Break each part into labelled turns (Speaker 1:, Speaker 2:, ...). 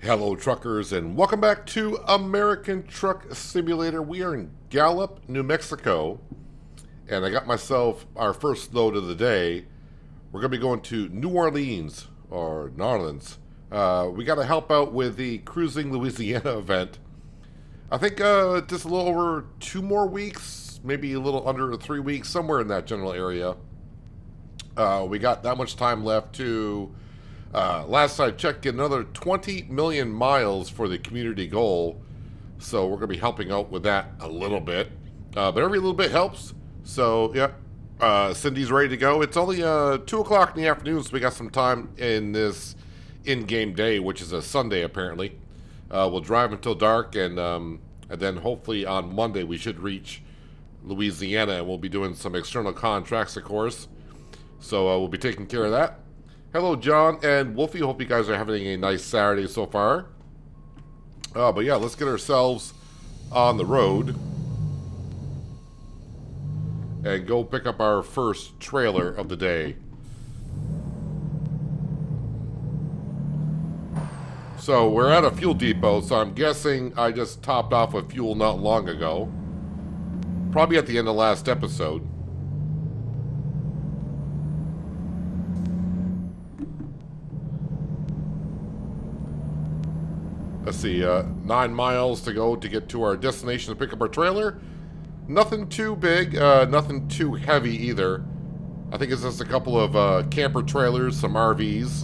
Speaker 1: Hello, truckers, and welcome back to American Truck Simulator. We are in Gallup, New Mexico, and I got myself our first load of the day. We're going to be going to New Orleans, or Narlands. We got to help out with the Cruising Louisiana event. I think just a little over 2 more weeks, maybe a little under 3 weeks, somewhere in that general area. We got that much time left to... last I checked, get another 20 million miles for the community goal. So we're going to be helping out with that a little bit. But every little bit helps. So, yeah, Cindy's ready to go. It's only 2 o'clock in the afternoon, so we got some time in this in-game day, which is a Sunday, apparently. We'll drive until dark, and then hopefully on Monday we should reach Louisiana, and we'll be doing some external contracts, of course. So we'll be taking care of that. Hello, John and Wolfie. Hope you guys are having a nice Saturday so far. But yeah, let's get ourselves on the road and go pick up our first trailer of the day. So we're at a fuel depot, so I'm guessing I just topped off with fuel not long ago. Probably at the end of last episode. Let's see, 9 miles to go to get to our destination to pick up our trailer. Nothing too big, nothing too heavy either. I think it's just a couple of camper trailers, some RVs.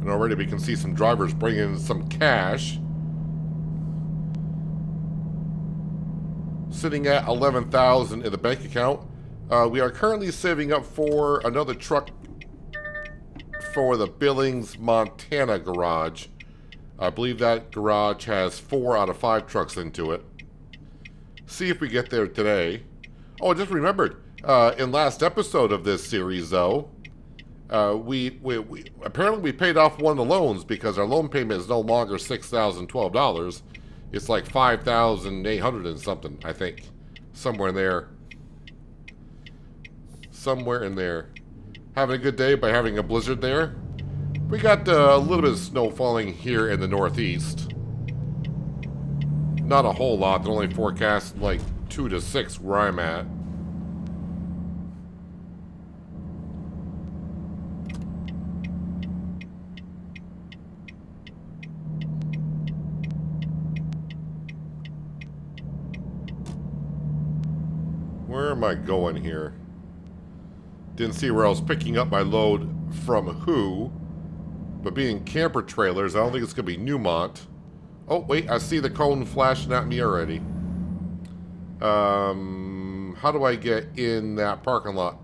Speaker 1: And already we can see some drivers bringing in some cash. Sitting at $11,000 in the bank account. We are currently saving up for another truck for the Billings, Montana garage. I believe that garage has 4 out of 5 trucks into it. See if we get there today. Oh, I just remembered. In last episode of this series, though, we apparently we paid off one of the loans because our loan payment is no longer $6,012. It's like $5,800 and something, I think. Somewhere in there. Somewhere in there. Having a good day by having a blizzard there. We got a little bit of snow falling here in the northeast. Not a whole lot. They're only forecast like 2 to 6 where I'm at. Where am I going here? Didn't see where I was picking up my load from who. But being camper trailers, I don't think it's going to be Newmont. Oh, wait, I see the cone flashing at me already. How do I get in that parking lot?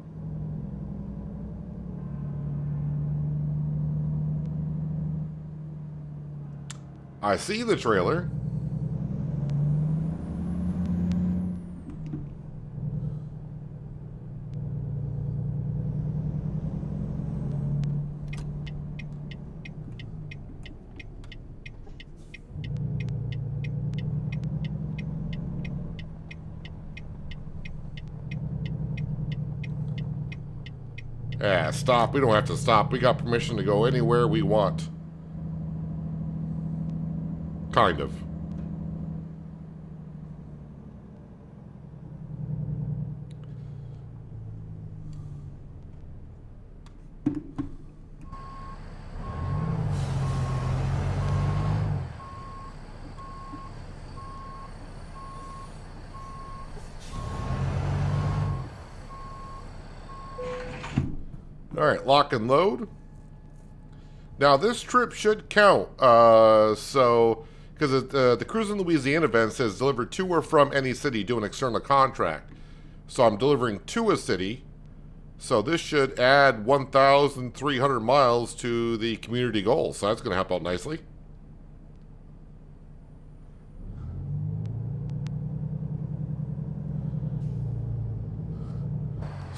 Speaker 1: I see the trailer. Yeah, stop. We don't have to stop. We got permission to go anywhere we want. Kind of. Alright, lock and load. Now, this trip should count. Because the Cruising Louisiana event says deliver to or from any city, do an external contract. So I'm delivering to a city. So this should add 1,300 miles to the community goal. So that's going to help out nicely.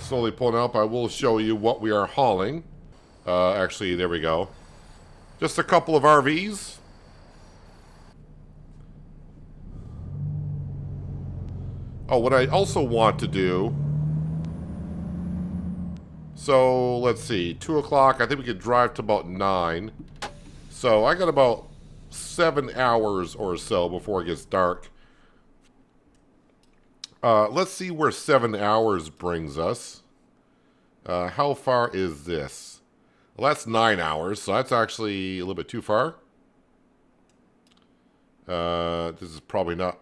Speaker 1: Slowly pulling up, I will show you what we are hauling. Actually, there we go. Just a couple of RVs. Oh, what I also want to do So, let's see. 2 o'clock. I think we could drive to about 9. So, I got about 7 hours or so before it gets dark. Let's see where 7 hours brings us. How far is this? Well, that's 9 hours, so that's actually a little bit too far. This is probably not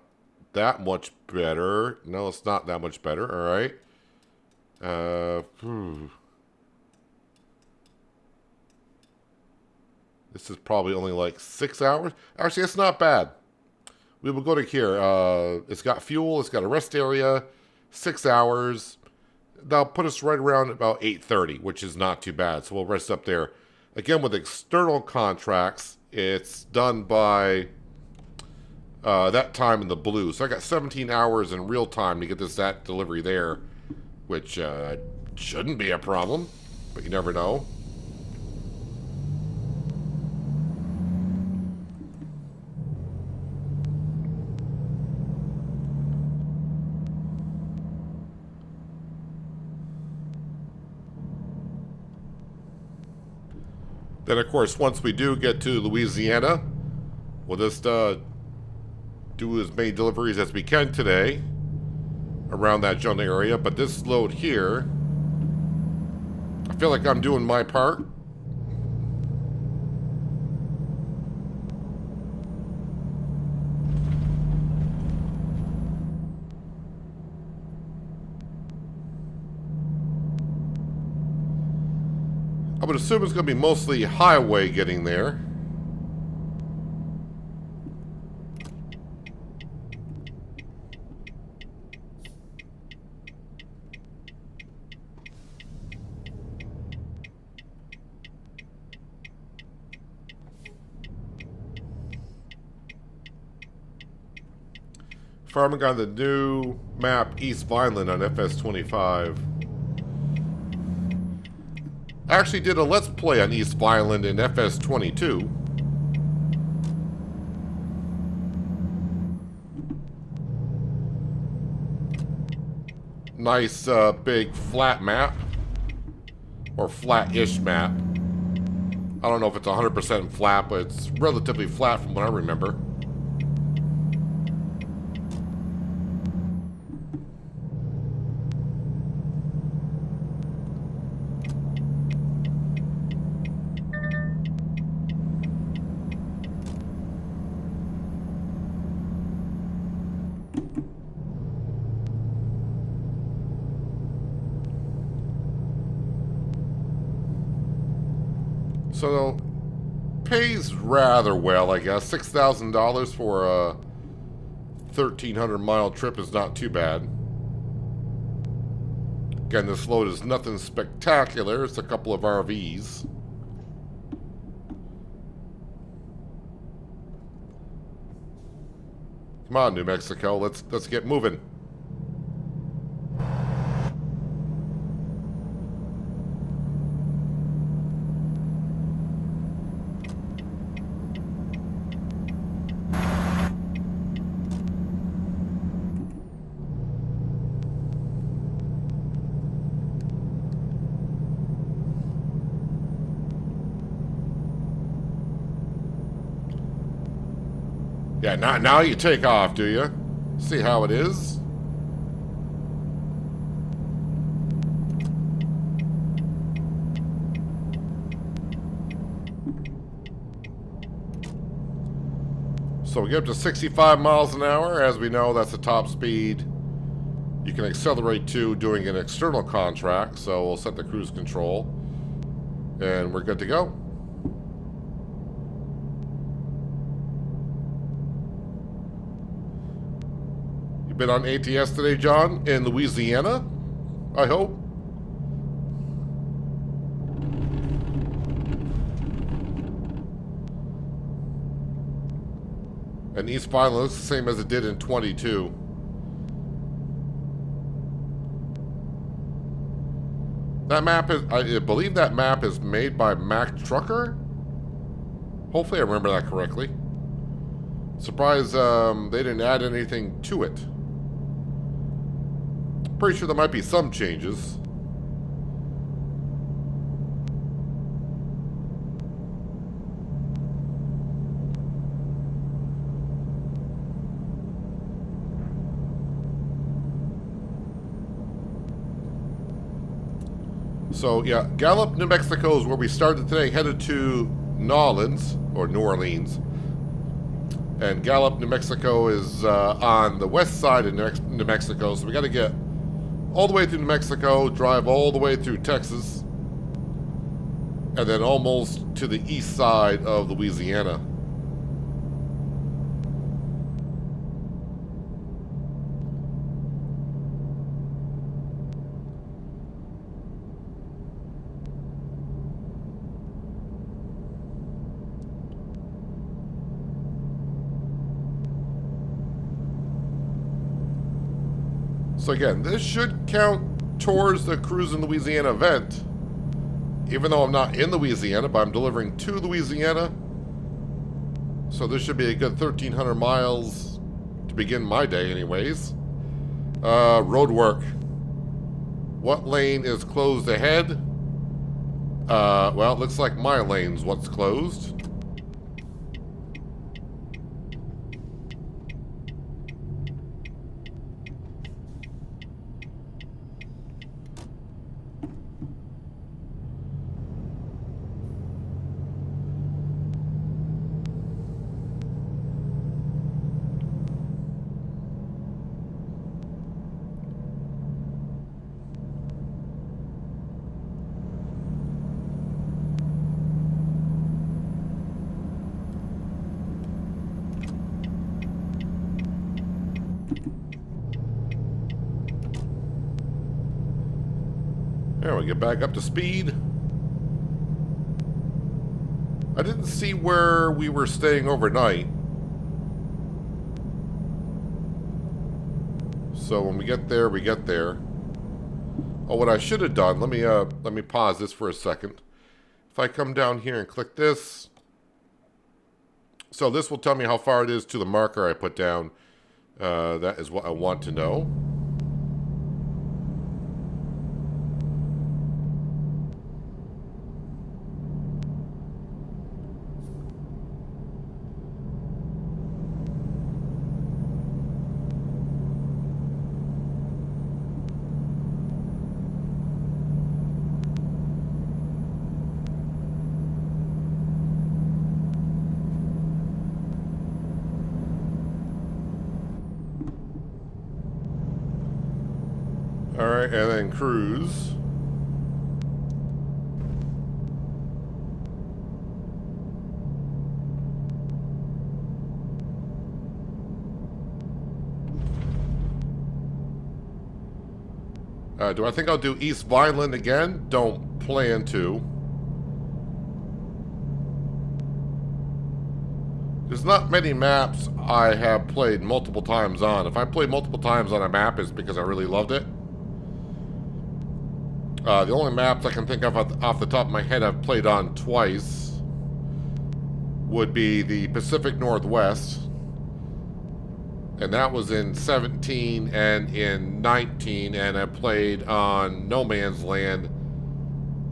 Speaker 1: that much better. No, it's not that much better. All right. This is probably only like 6 hours. Actually, it's not bad. We will go to here. It's got fuel. It's got a rest area. 6 hours. That'll put us right around about 8:30, which is not too bad. So we'll rest up there. Again, with external contracts, it's done by that time in the blue. So I got 17 hours in real time to get that delivery there, which shouldn't be a problem, but you never know. Then, of course, once we do get to Louisiana, we'll just do as many deliveries as we can today around that general area. But this load here, I feel like I'm doing my part. I would assume it's going to be mostly highway getting there. Farming on the new map East Vineland on FS25. I actually did a Let's Play on East Vineland in FS22. Nice big flat map. Or flat-ish map. I don't know if it's 100% flat, but it's relatively flat from what I remember. So, pays rather well, I guess. $6,000 for a 1,300-mile trip is not too bad. Again, this load is nothing spectacular. It's a couple of RVs. Come on, New Mexico. Let's get moving. Yeah, now you take off, do you? See how it is? So we get up to 65 miles an hour. As we know, that's the top speed you can accelerate to doing an external contract. So we'll set the cruise control. And we're good to go. Been on ATS today, John, in Louisiana, I hope. And East Vineland looks the same as it did in 22. That map is, I believe that map is made by Mac Trucker. Hopefully I remember that correctly. Surprised they didn't add anything to it. Pretty sure there might be some changes. So yeah, Gallup, New Mexico is where we started today, headed to New Orleans. And Gallup, New Mexico is on the west side of New Mexico, so we got to get all the way through New Mexico, drive all the way through Texas, and then almost to the east side of Louisiana. So again, this should count towards the Cruise in Louisiana event. Even though I'm not in Louisiana, but I'm delivering to Louisiana. So this should be a good 1,300 miles to begin my day anyways. Road work. What lane is closed ahead? Well, it looks like my lane's what's closed. There we get back up to speed. I didn't see where we were staying overnight. So when we get there, we get there. Oh, what I should have done, let me pause this for a second. If I come down here and click this, so this will tell me how far it is to the marker I put down. That is what I want to know. Alright, and then cruise. Do I think I'll do East Vineland again? Don't plan to. There's not many maps I have played multiple times on. If I play multiple times on a map, it's because I really loved it. The only maps I can think of off the top of my head I've played on twice would be the Pacific Northwest. And that was in 17 and in 19, and I played on No Man's Land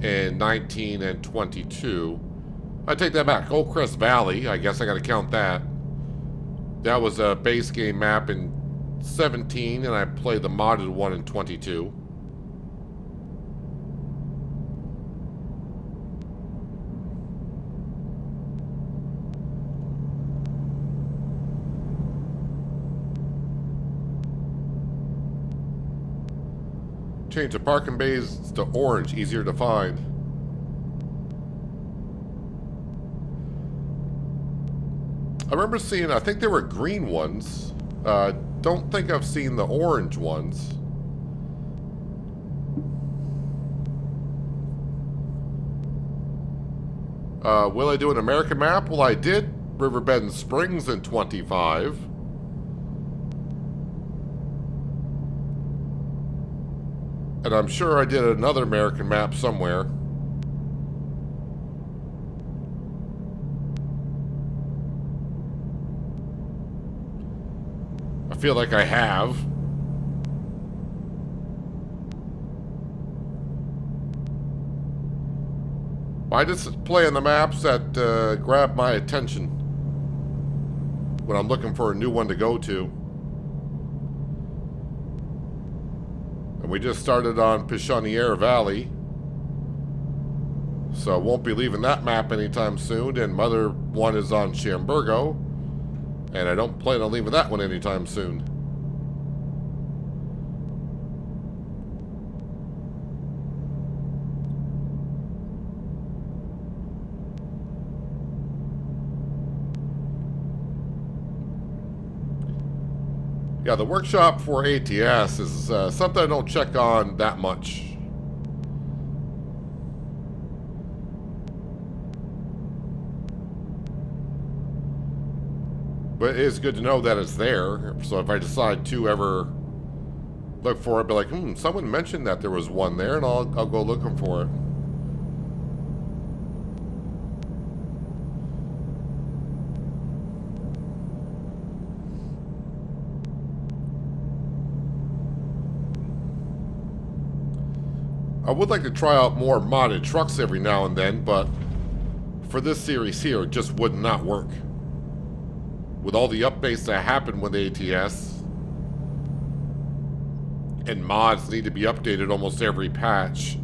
Speaker 1: in 19 and 22. I take that back. Old Crest Valley, I guess I gotta count that. That was a base game map in 17, and I played the modded one in 22. Change the parking bays to orange, easier to find. I remember seeing, I think there were green ones. Don't think I've seen the orange ones. Will I do an American map? Well, I did Riverbend Springs in 25. And I'm sure I did another American map somewhere. I feel like I have. I just play on the maps that grab my attention when I'm looking for a new one to go to. And we just started on Pisonier Valley. So won't be leaving that map anytime soon. And my other one is on Shamburgo. And I don't plan on leaving that one anytime soon. Yeah, the workshop for ATS is something I don't check on that much. But it is good to know that it's there. So if I decide to ever look for it, be like, someone mentioned that there was one there, and I'll go looking for it. I would like to try out more modded trucks every now and then, but for this series here, it just would not work. With all the updates that happen with ATS, and mods need to be updated almost every patch,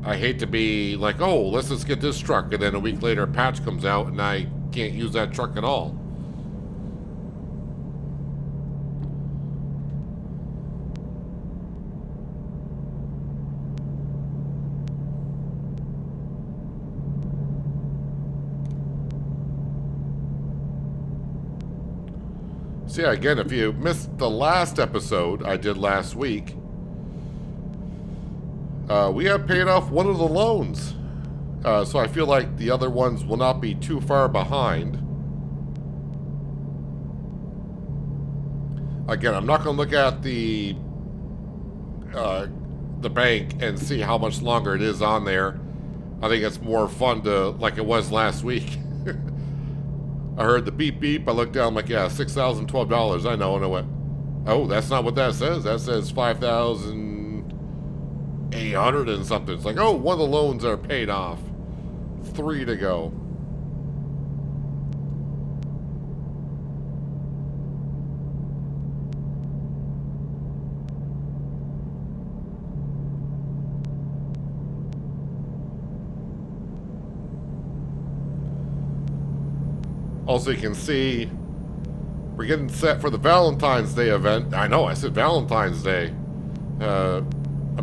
Speaker 1: I hate to be like, oh, let's just get this truck, and then a week later a patch comes out and I can't use that truck at all. So yeah, again, if you missed the last episode I did last week, we have paid off one of the loans. So I feel like the other ones will not be too far behind. Again, I'm not going to look at the bank and see how much longer it is on there. I think it's more fun to, like it was last week. I heard the beep beep. I looked down, I'm like, yeah, $6,012. I know. And I went, oh, that's not what that says. That says 5,800 and something. It's like, oh, one of the loans are paid off. 3 to go. Also, you can see we're getting set for the Valentine's Day event. I know, I said Valentine's Day. I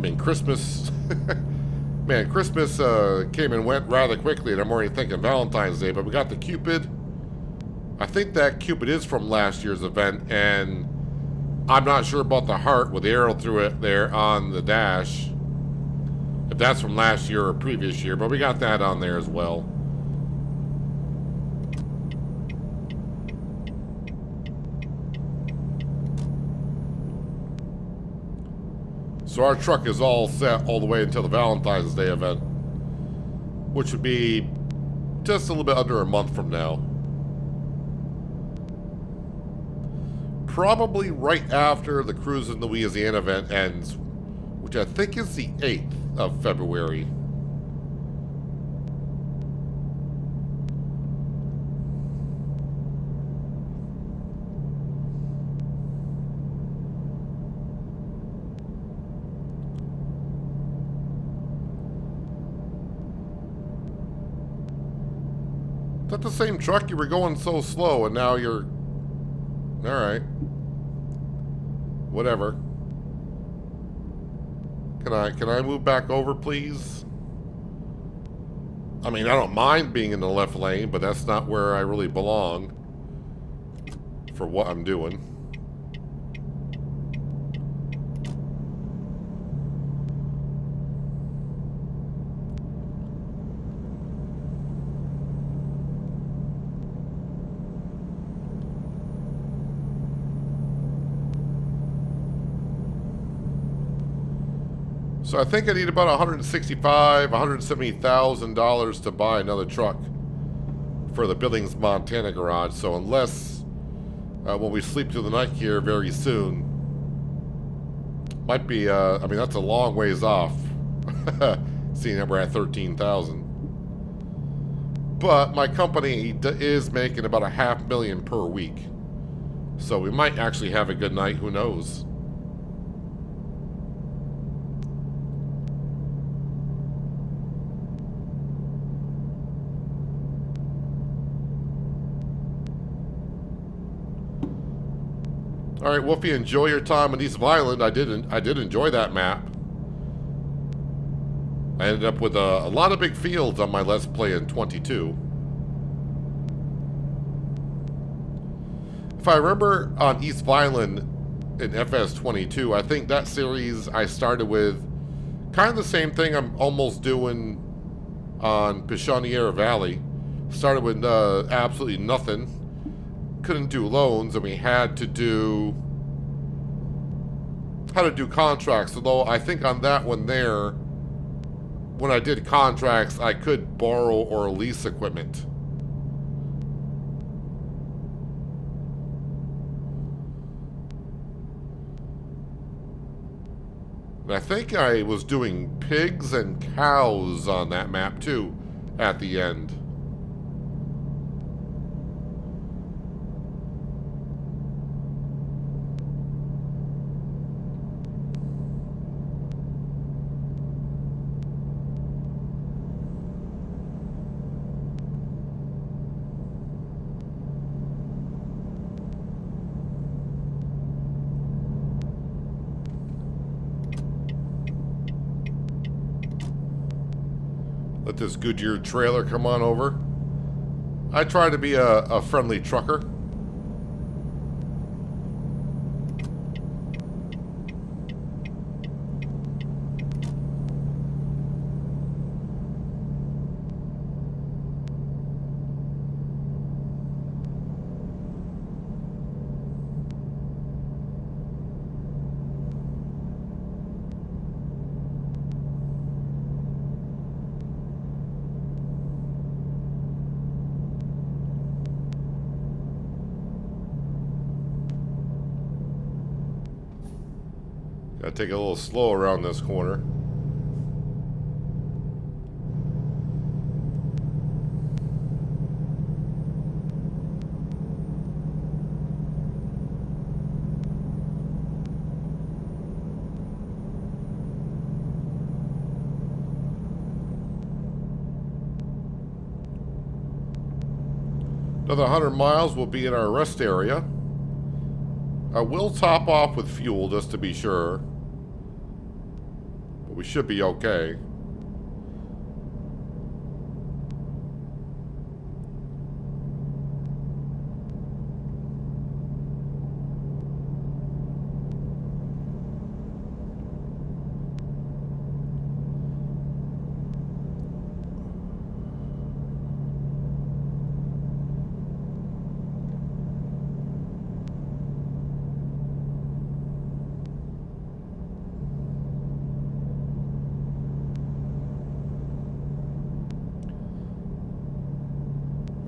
Speaker 1: mean, Christmas. Man, Christmas came and went rather quickly, and I'm already thinking Valentine's Day. But we got the Cupid. I think that Cupid is from last year's event, and I'm not sure about the heart with the arrow through it there on the dash. If that's from last year or previous year, but we got that on there as well. So our truck is all set all the way until the Valentine's Day event, which would be just a little bit under a month from now. Probably right after the Cruise in Louisiana event ends, which I think is the 8th of February. Is that the same truck? You were going so slow and now you're... Alright. Whatever. Can I move back over, please? I mean, I don't mind being in the left lane, but that's not where I really belong for what I'm doing. So I think I need about $170,000 to buy another truck for the Billings, Montana garage. So unless when we sleep through the night here very soon, might be, I mean, that's a long ways off, seeing that we're at 13,000. But my company is making about $500,000 per week. So we might actually have a good night, who knows? All right, well, if you enjoy your time in East Violent, I did enjoy that map. I ended up with a lot of big fields on my Let's Play in 22. If I remember on East Violent in FS22, I think that series I started with kind of the same thing I'm almost doing on Pichoniere Valley. Started with absolutely nothing. Couldn't do loans, and we had to do contracts. Although I think on that one there, when I did contracts, I could borrow or lease equipment. And I think I was doing pigs and cows on that map too at the end. Let this Goodyear trailer come on over. I try to be a friendly trucker. Gotta take it a little slow around this corner. Another 100 miles will be in our rest area. I will top off with fuel just to be sure. But we should be okay.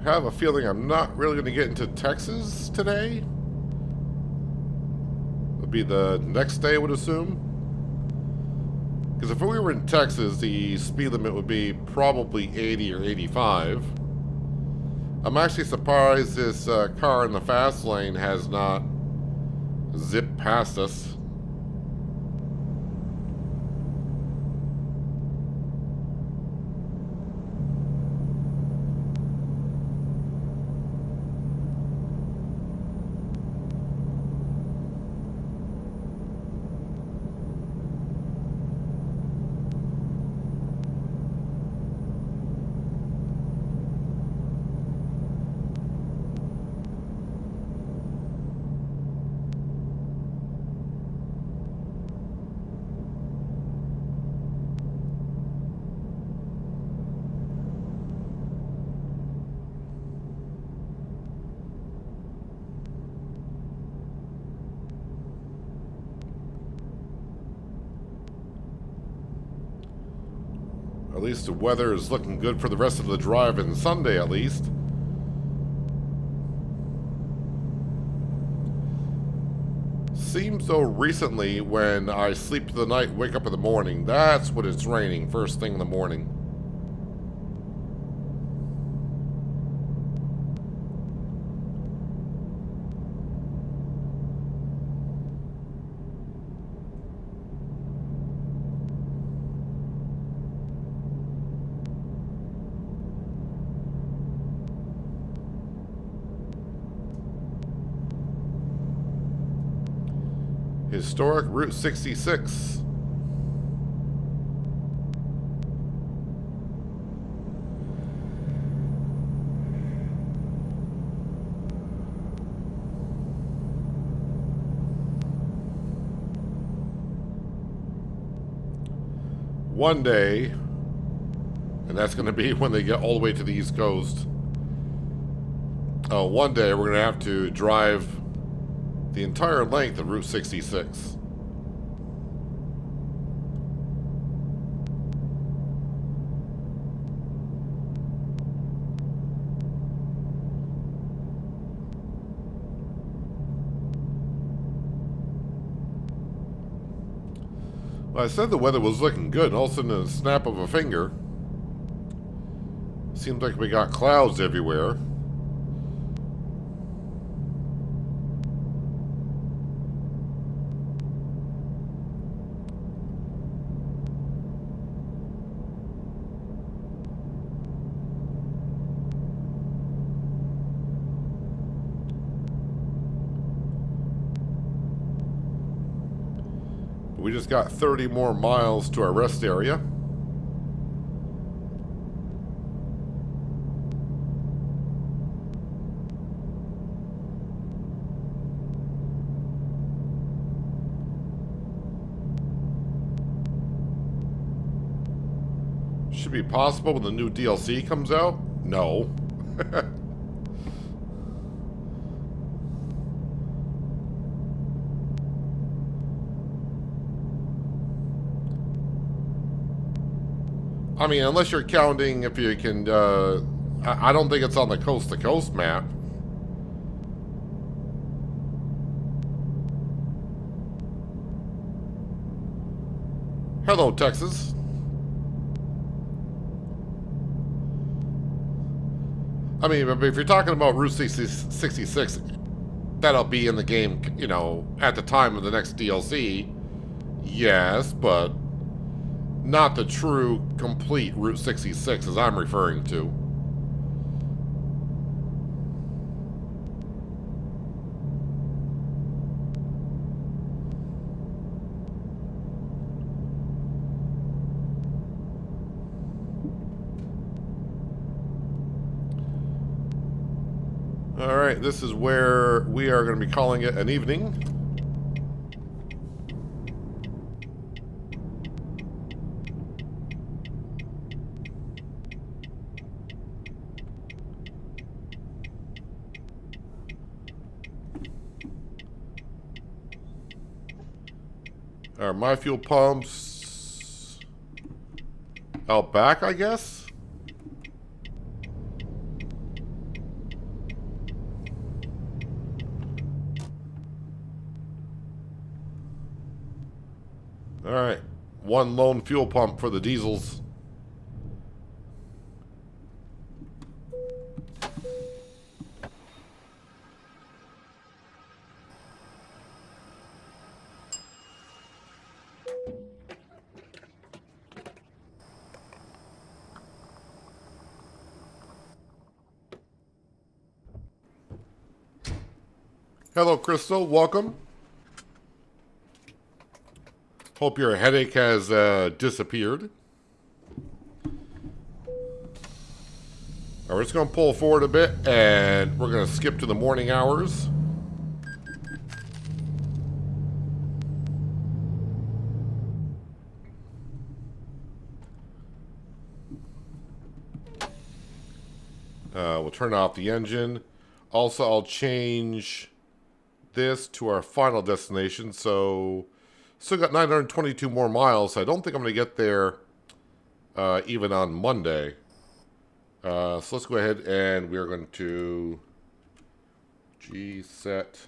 Speaker 1: I have a feeling I'm not really going to get into Texas today. It'll be the next day, I would assume. Because if we were in Texas, the speed limit would be probably 80 or 85. I'm actually surprised this car in the fast lane has not zipped past us. At least the weather is looking good for the rest of the drive and Sunday at least. Seems though recently when I sleep through the night, wake up in the morning, that's when it's raining first thing in the morning. Historic Route 66. One day, and that's going to be when they get all the way to the East Coast. One day we're going to have to drive the entire length of Route 66. Well, I said the weather was looking good, and all of a sudden, in a snap of a finger, seems like we got clouds everywhere. We just got 30 more miles to our rest area. Should be possible when the new DLC comes out? No. I mean, unless you're counting if you can, I don't think it's on the coast-to-coast map. Hello, Texas. I mean, if you're talking about Route 66, that'll be in the game, you know, at the time of the next DLC. Yes, but not the true, complete Route 66 as I'm referring to. Alright, this is where we are going to be calling it an evening. My fuel pumps out back, I guess. All right, one lone fuel pump for the diesels. Hello, Crystal. Welcome. Hope your headache has disappeared. We're just going to pull forward a bit, and we're going to skip to the morning hours. We'll turn off the engine. Also, I'll change this to our final destination, so still got 922 more miles. So I don't think I'm going to get there even on Monday. So let's go ahead and we're going to set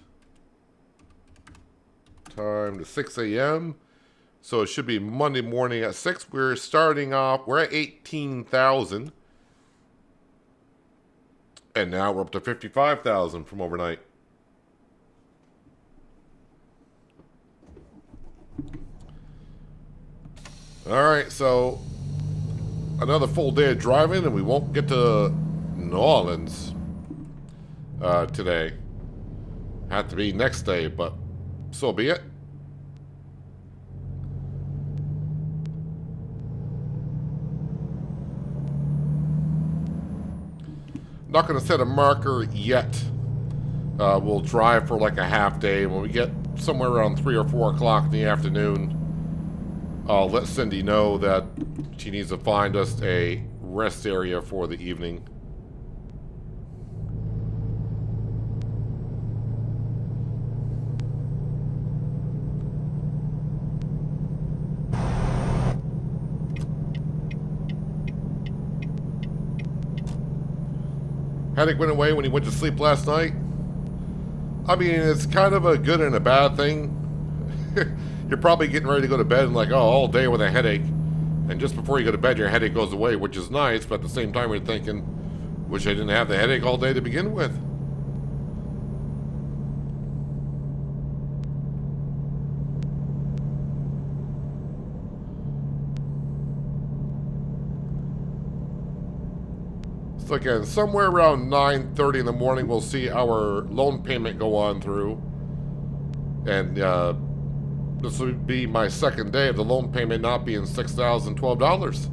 Speaker 1: time to 6 a.m. So it should be Monday morning at 6. We're starting off, we're at 18,000. And now we're up to 55,000 from overnight. Alright, so another full day of driving, and we won't get to New Orleans today. Have to be next day, but so be it. Not going to set a marker yet. We'll drive for like a half day. When we get somewhere around 3 or 4 o'clock in the afternoon, I'll let Cindy know that she needs to find us a rest area for the evening. Headache went away when he went to sleep last night. I mean, it's kind of a good and a bad thing. You're probably getting ready to go to bed and like, oh, all day with a headache. And just before you go to bed, your headache goes away, which is nice. But at the same time, you're thinking, wish I didn't have the headache all day to begin with. So again, somewhere around 9:30 in the morning, we'll see our loan payment go on through. And this will be my second day of the loan payment not being $6,012.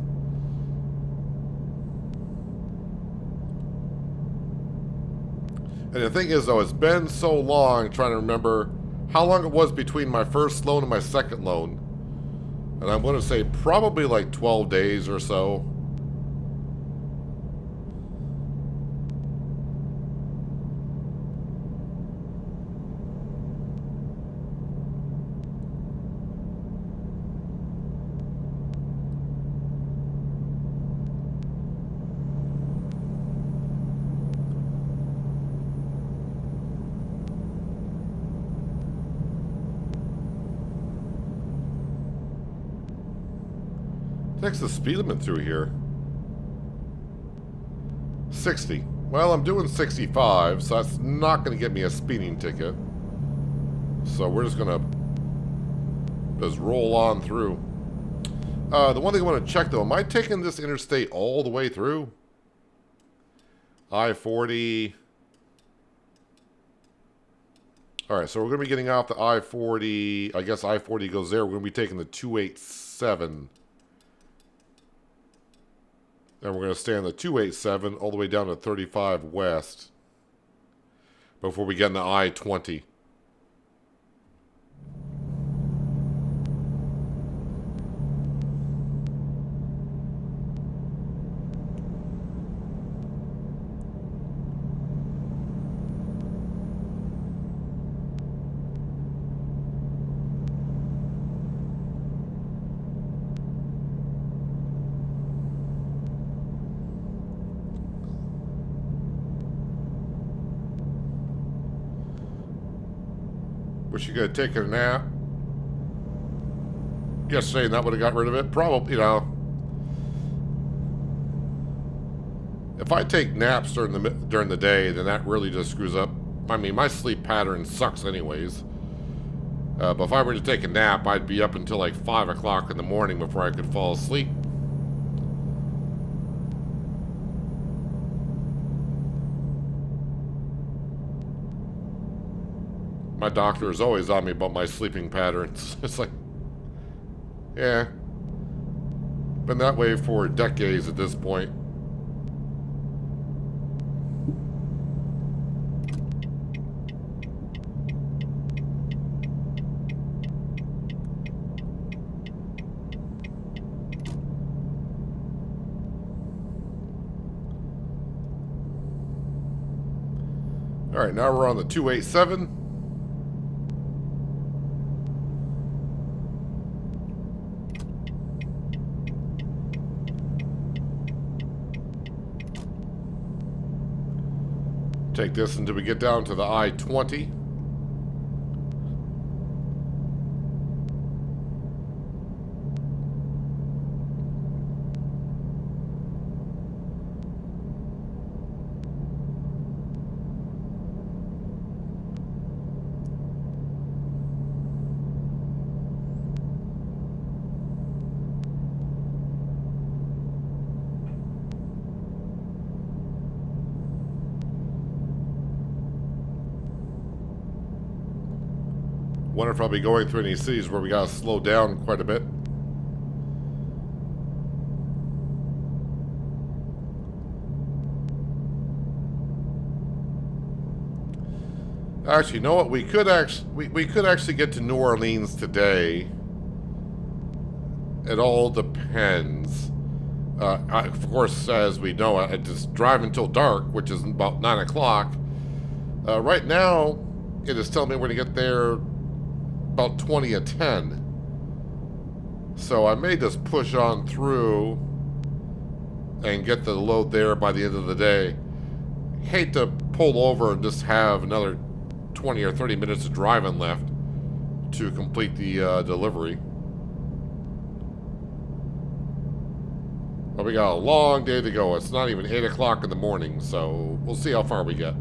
Speaker 1: And the thing is, though, it's been so long trying to remember how long it was between my first loan and my second loan. And I'm going to say probably like 12 days or so. Next, the speed limit through here. 60. Well, I'm doing 65, so that's not going to get me a speeding ticket. So we're just going to just roll on through. The one thing I want to check, though, am I taking this interstate all the way through? I-40. All right, so we're going to be getting off the I-40. I guess I-40 goes there. We're going to be taking the 287. And we're going to stay on the 287 all the way down to 35 West before we get in the I-20. Wish you could have taken a nap yesterday and that would have got rid of it. Probably, you know. If I take naps during the day, then that really just screws up. I mean, my sleep pattern sucks anyways. But if I were to take a nap, I'd be up until like 5 o'clock in the morning before I could fall asleep. My doctor is always on me about my sleeping patterns. It's like, yeah. Been that way for decades at this point. All right, now we're on the 287. Take this until we get down to the I-20. Wonder if I'll be going through any cities where we gotta slow down quite a bit. Actually, you know what? We could actually get to New Orleans today. It all depends. Of course, as we know, I just drive until dark, which is about 9 o'clock. Right now, it is telling me we're going to get there about 20 of 10. So I may just push on through and get the load there by the end of the day. Hate to pull over and just have another 20 or 30 minutes of driving left to complete the delivery. But we got a long day to go. It's not even 8 o'clock in the morning, so we'll see how far we get.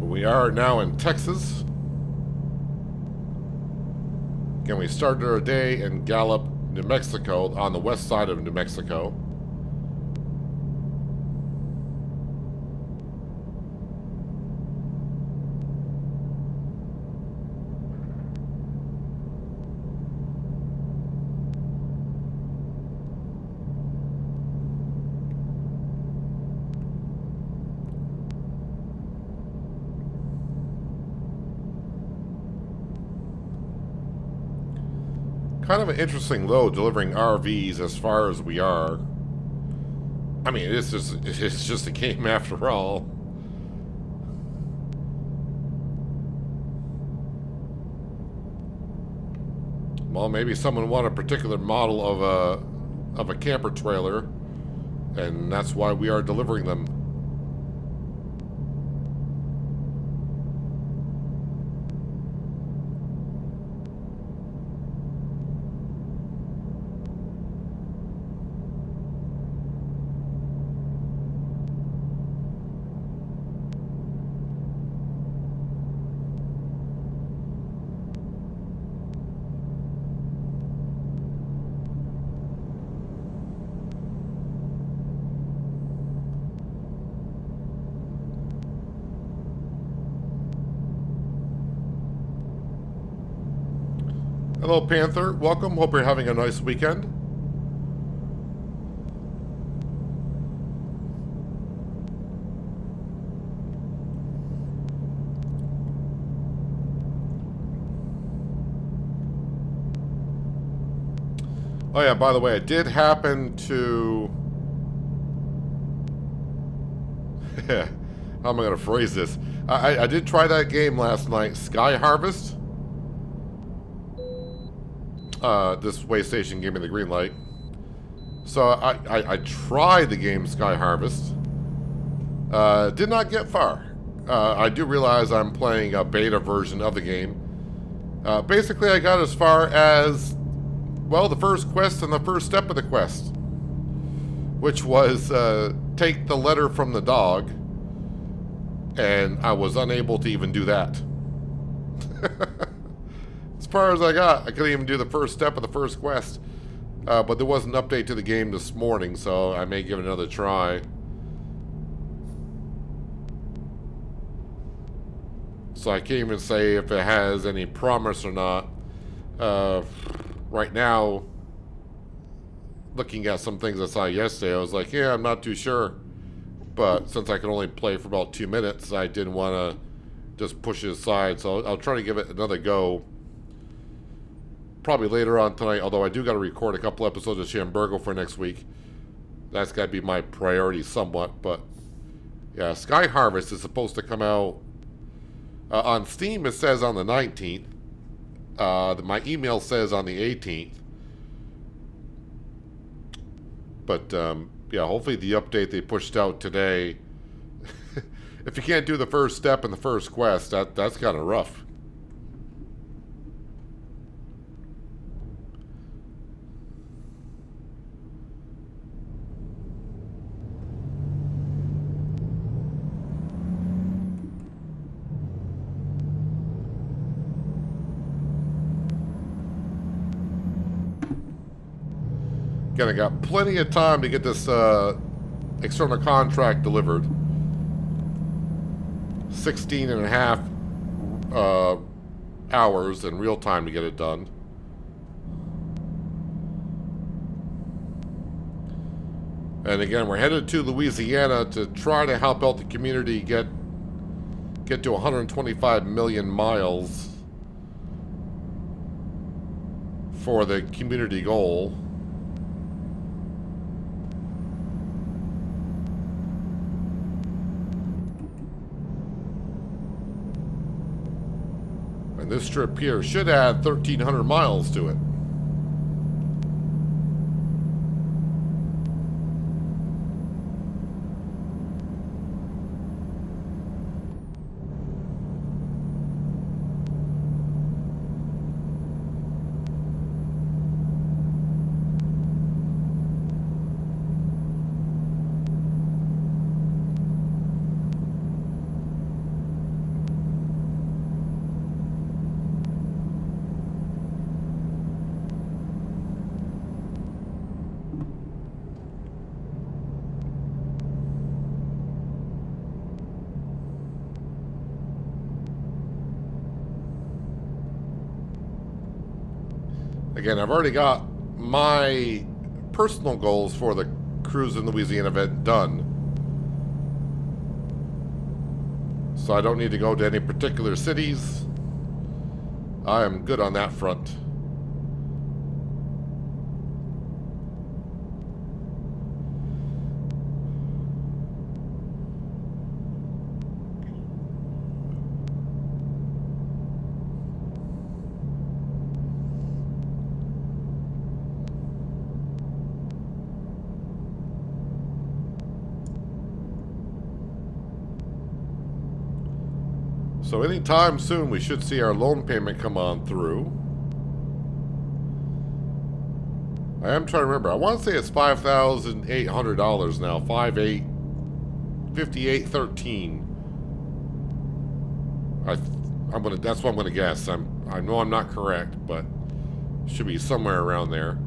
Speaker 1: We are now in Texas. Again, we started our day in Gallup, New Mexico, on the west side of New Mexico. Kind of an interesting load delivering RVs as far as we are. I mean, it's just a game after all. Well, maybe someone wanted a particular model of a camper trailer, and that's why we are delivering them. Hello, Panther. Welcome. Hope you're having a nice weekend. Oh yeah, by the way, I did happen to... How am I going to phrase this? I did try that game last night, Sky Harvest. This way station gave me the green light. So I tried the game Sky Harvest. Did not get far. I do realize I'm playing a beta version of the game. Basically, I got as far as, well, the first quest and the first step of the quest, which was take the letter from the dog, and I was unable to even do that. As far as I got, I couldn't even do the first step of the first quest. But there was an update to the game this morning, so I may give it another try. So I can't even say if it has any promise or not. Right now, looking at some things I saw yesterday, I was like, yeah, I'm not too sure. But since I can only play for about 2 minutes, I didn't want to just push it aside. So I'll try to give it another go. Probably later on tonight, although I do got to record a couple episodes of Shamburgo for next week. That's got to be my priority somewhat. But yeah, Sky Harvest is supposed to come out on Steam. It says on the 19th. My email says on the 18th. But yeah, hopefully the update they pushed out today. If you can't do the first step in the first quest, that's kind of rough. Again, I got plenty of time to get this external contract delivered. 16 and a half hours in real time to get it done. And again, we're headed to Louisiana to try to help out the community get to 125 million miles for the community goal. And this trip here should add 1,300 miles to it. Again, I've already got my personal goals for the Cruise in Louisiana event done. So I don't need to go to any particular cities. I am good on that front. So anytime soon we should see our loan payment come on through. I am trying to remember. I want to say it's $5,800 now. 5813. That's what I'm gonna guess. I know I'm not correct, but should be somewhere around there.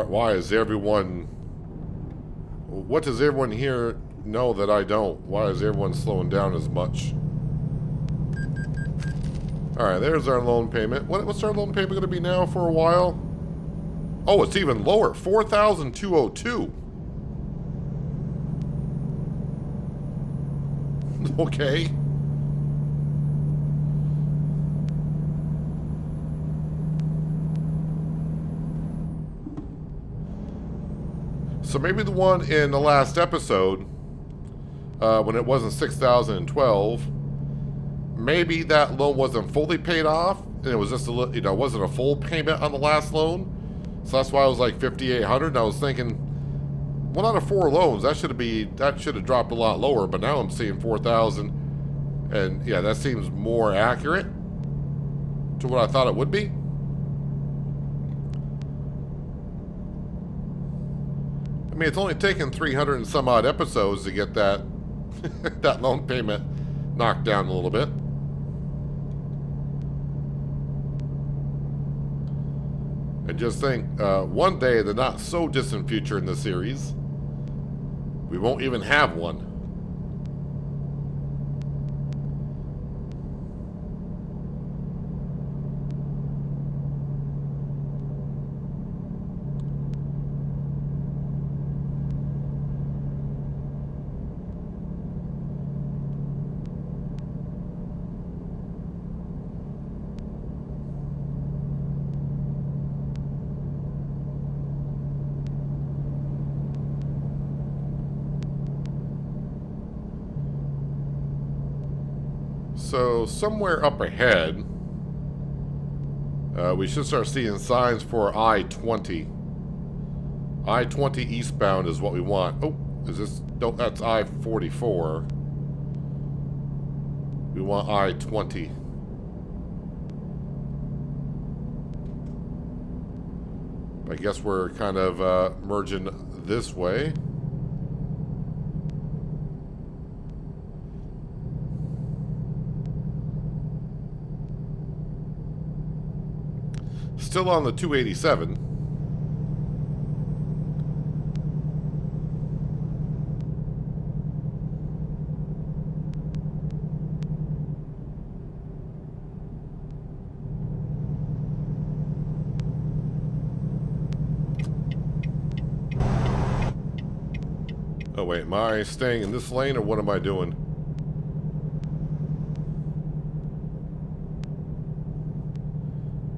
Speaker 1: Why is everyone... What does everyone here know that I don't? Why is everyone slowing down as much? Alright, there's our loan payment. What's our loan payment going to be now for a while? Oh, it's even lower. $4,202. Okay. So maybe the one in the last episode, when it wasn't 6,012, maybe that loan wasn't fully paid off, and it was just it wasn't a full payment on the last loan. So that's why I was like 5,800. And I was thinking, one out of 4 loans, that should have dropped a lot lower. But now I'm seeing 4,000, and yeah, that seems more accurate to what I thought it would be. I mean, it's only taken 300 and some odd episodes to get that that loan payment knocked down a little bit. And just think, one day, the not so distant future in the series, we won't even have one. So somewhere up ahead, we should start seeing signs for I-20. I-20 eastbound is what we want. Oh, is this? No, that's I-44. We want I-20. I guess we're kind of merging this way. Still on the 287. Oh wait, am I staying in this lane or what am I doing?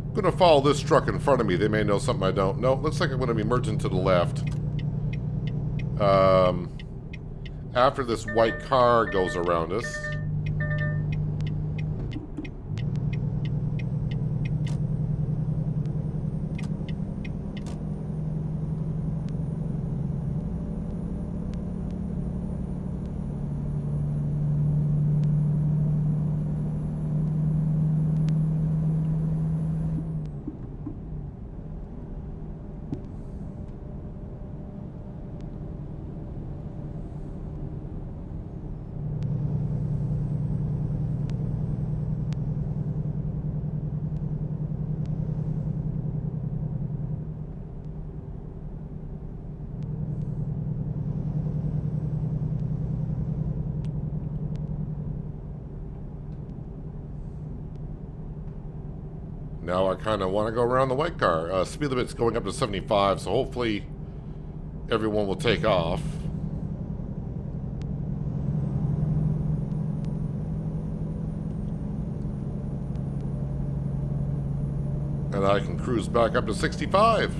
Speaker 1: I'm gonna follow this truck in front of me. They may know something I don't. No, looks like I'm gonna be merging to the left. After this white car goes around us. Now I kind of want to go around the white car. Speed limit's going up to 75, so hopefully everyone will take off. And I can cruise back up to 65.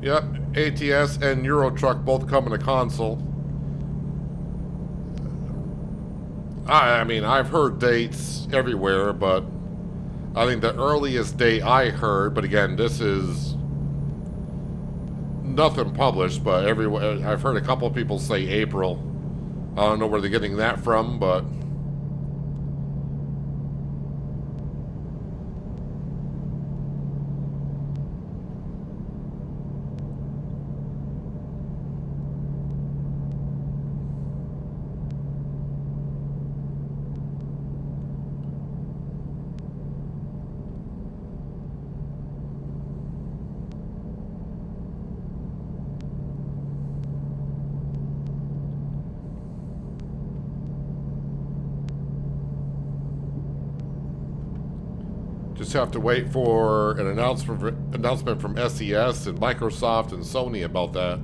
Speaker 1: Yep, ATS and Euro Truck both coming to console. I mean, I've heard dates everywhere, but I think the earliest date I heard, but again, this is nothing published, but everywhere I've heard a couple of people say April. I don't know where they're getting that from, but just have to wait for an announcement from SES and Microsoft and Sony about that.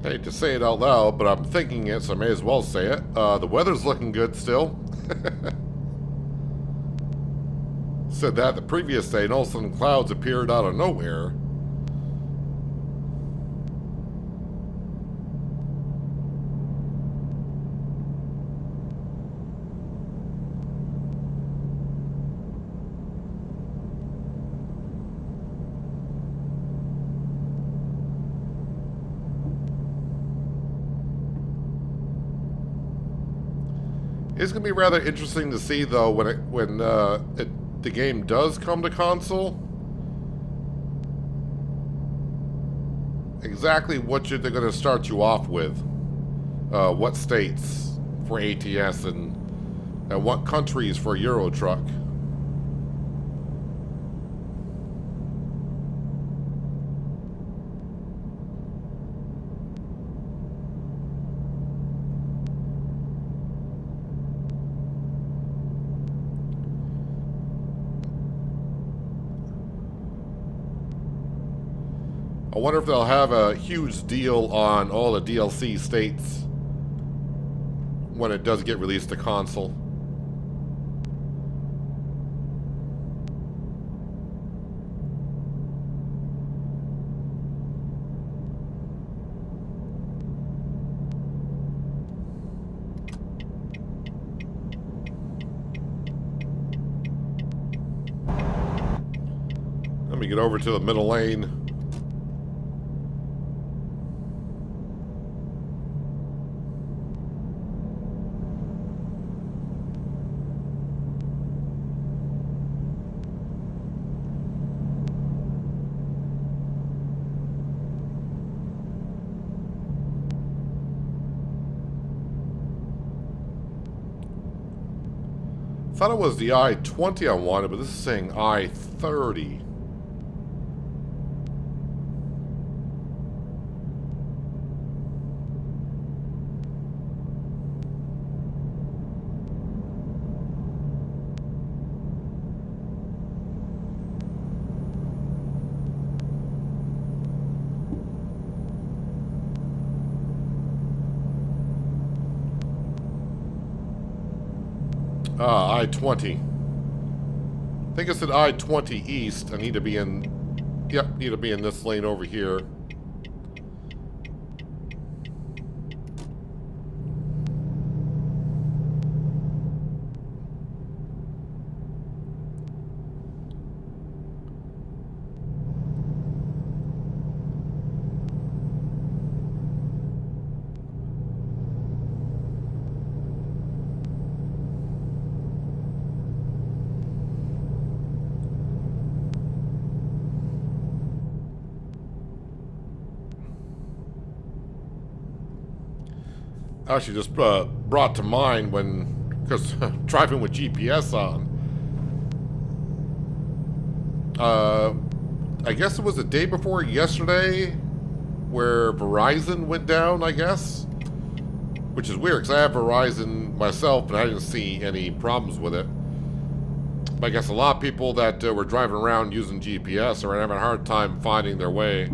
Speaker 1: I hate to say it out loud, but I'm thinking it, so I may as well say it. The weather's looking good still. Said that the previous day, and all of a sudden clouds appeared out of nowhere. It's going to be rather interesting to see, though, when the game does come to console, exactly what they're going to start you off with. What states for ATS and And what countries for Euro truck? I wonder if they'll have a huge deal on all the DLC states when it does get released to console. Let me get over to the middle lane. I thought it was the I-20 I wanted, but this is saying I-30. I-20. I think it's at I-20 East. I need to be in... Yep, need to be in this lane over here. Actually just brought to mind when, because driving with GPS on, I guess it was the day before yesterday where Verizon went down, I guess, which is weird because I have Verizon myself and I didn't see any problems with it. But I guess a lot of people that were driving around using GPS are having a hard time finding their way.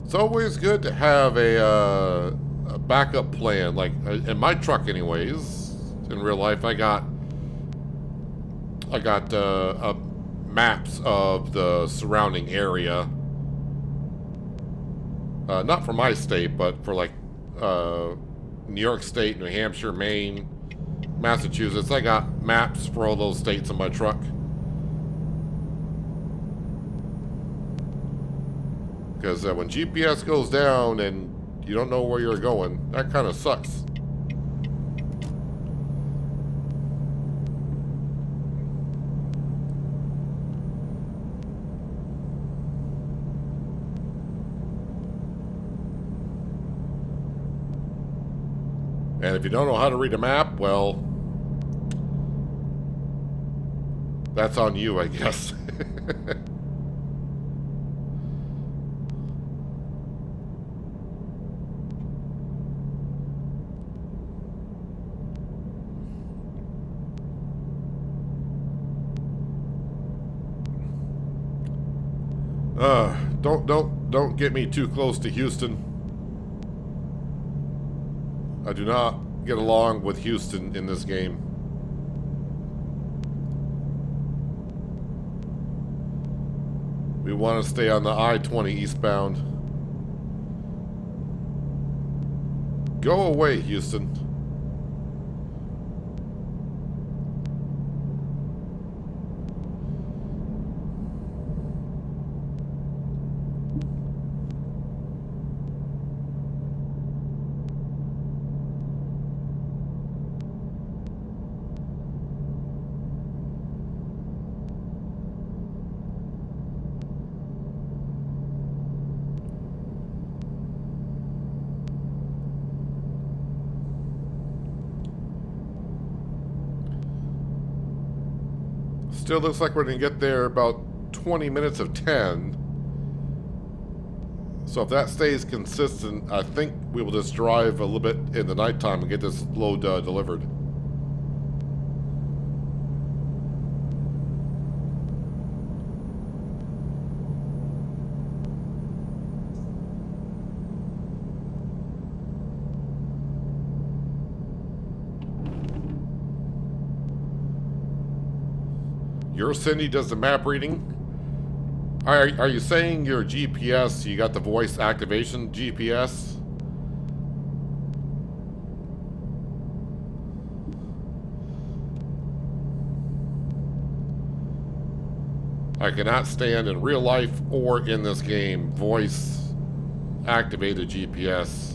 Speaker 1: It's always good to have a backup plan, like in my truck anyways. In real life I got maps of the surrounding area, not for my state but for like New York State, New Hampshire, Maine, Massachusetts. I got maps for all those states in my truck. Because when GPS goes down and you don't know where you're going, that kind of sucks. And if you don't know how to read a map, well, that's on you, I guess. Don't get me too close to Houston. I do not get along with Houston in this game. We want to stay on the I-20 eastbound. Go away, Houston. Still looks like we're going to get there about 20 minutes of 10. So if that stays consistent, I think we will just drive a little bit in the nighttime and get this load delivered. Your Cindy does the map reading. Are you saying your GPS, you got the voice activation GPS? I cannot stand in real life or in this game voice activated GPS.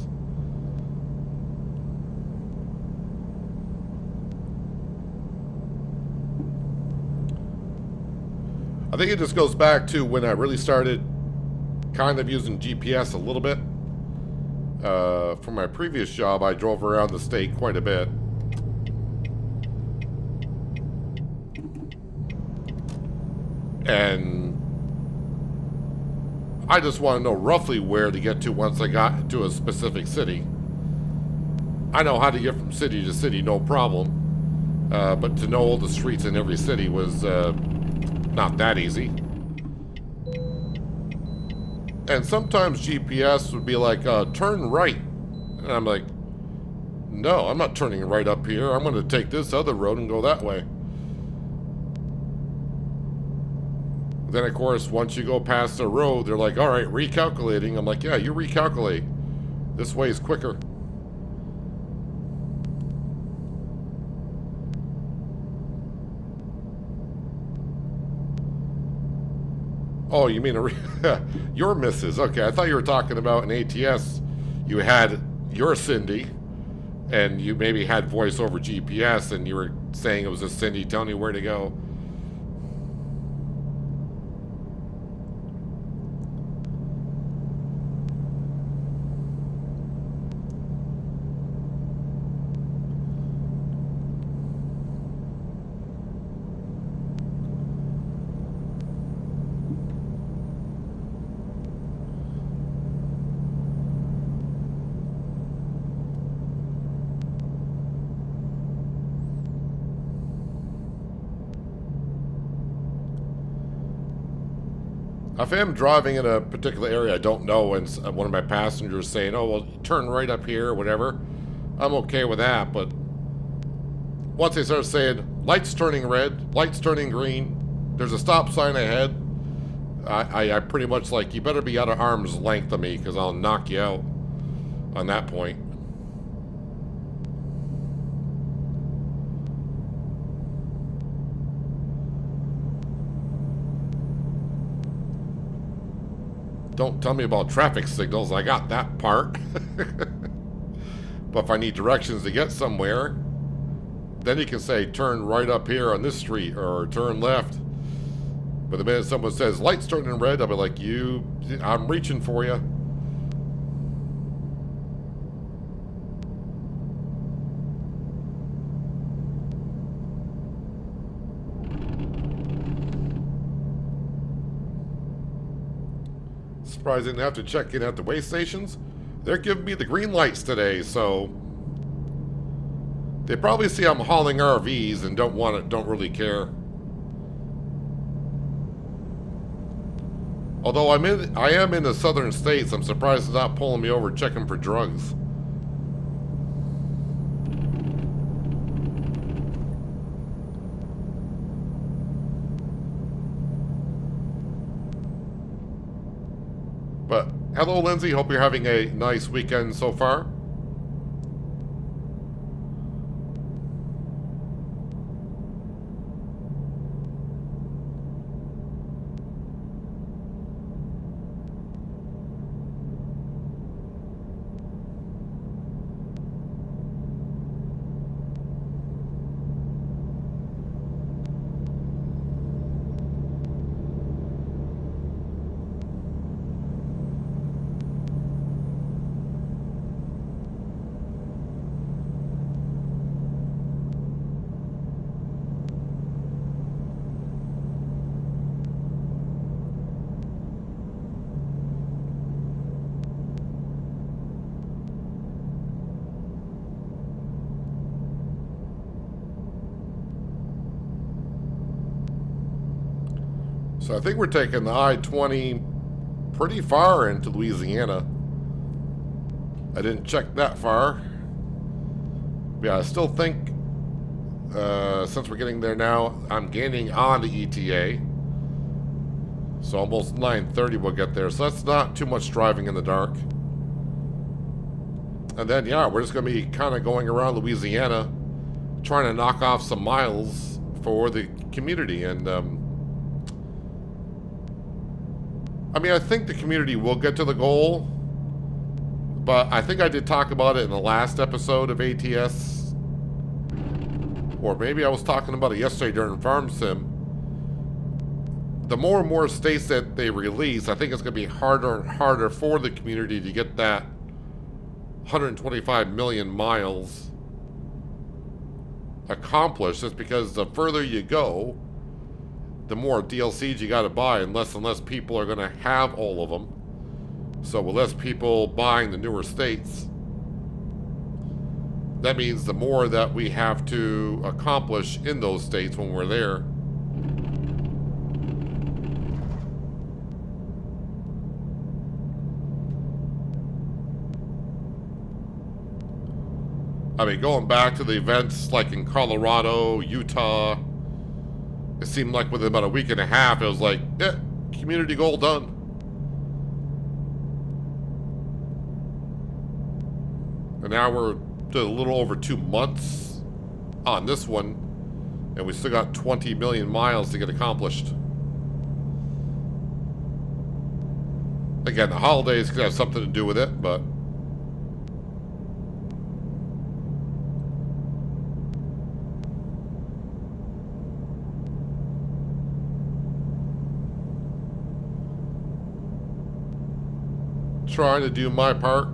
Speaker 1: I think it just goes back to when I really started kind of using GPS a little bit. For my previous job, I drove around the state quite a bit. And I just want to know roughly where to get to once I got to a specific city. I know how to get from city to city, no problem. But to know all the streets in every city was not that easy. And sometimes GPS would be like, turn right. And I'm like, no, I'm not turning right up here. I'm going to take this other road and go that way. Then, of course, once you go past the road, they're like, all right, recalculating. I'm like, yeah, you recalculate. This way is quicker. Oh, you mean your missus? Okay, I thought you were talking about an ATS. You had your Cindy, and you maybe had voice over GPS, and you were saying it was a Cindy telling you where to go. If I'm driving in a particular area I don't know, and one of my passengers saying, oh, well, turn right up here or whatever, I'm okay with that. But once they start saying, lights turning red, lights turning green, there's a stop sign ahead, I pretty much like, you better be out of arm's length of me, because I'll knock you out on that point. Don't tell me about traffic signals. I got that part. But if I need directions to get somewhere, then you can say, turn right up here on this street, or turn left. But the minute someone says, lights turning red, I'll be like, I'm reaching for you. Surprised I didn't have to check in at the way stations. They're giving me the green lights today, so they probably see I'm hauling RVs and don't really care. Although I am in the southern states, I'm surprised it's not pulling me over checking for drugs. But hello, Lindsay. Hope you're having a nice weekend so far. So I think we're taking the I-20 pretty far into Louisiana. I didn't check that far. Yeah, I still think, since we're getting there now, I'm gaining on the ETA. So almost 9:30 we'll get there. So that's not too much driving in the dark. And then, yeah, we're just going to be kind of going around Louisiana, trying to knock off some miles for the community. And, I mean, I think the community will get to the goal. But I think I did talk about it in the last episode of ATS. Or maybe I was talking about it yesterday during Farm Sim. The more and more states that they release, I think it's going to be harder and harder for the community to get that 125 million miles accomplished, just because the further you go, the more DLCs you got to buy, and less people are going to have all of them. So with less people buying the newer states, that means the more that we have to accomplish in those states when we're there. I mean, going back to the events like in Colorado, Utah, it seemed like within about a week and a half, it was like, yeah, community goal done. And now we're to a little over 2 months on this one, and we still got 20 million miles to get accomplished. Again, the holidays could have something to do with it, but trying to do my part.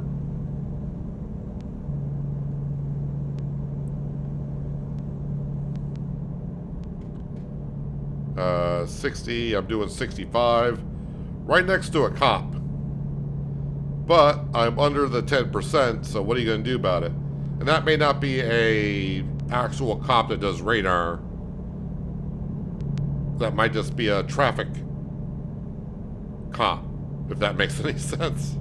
Speaker 1: Uh, 60, I'm doing 65. Right next to a cop. But I'm under the 10%, so what are you going to do about it? And that may not be a actual cop that does radar. That might just be a traffic cop, if that makes any sense.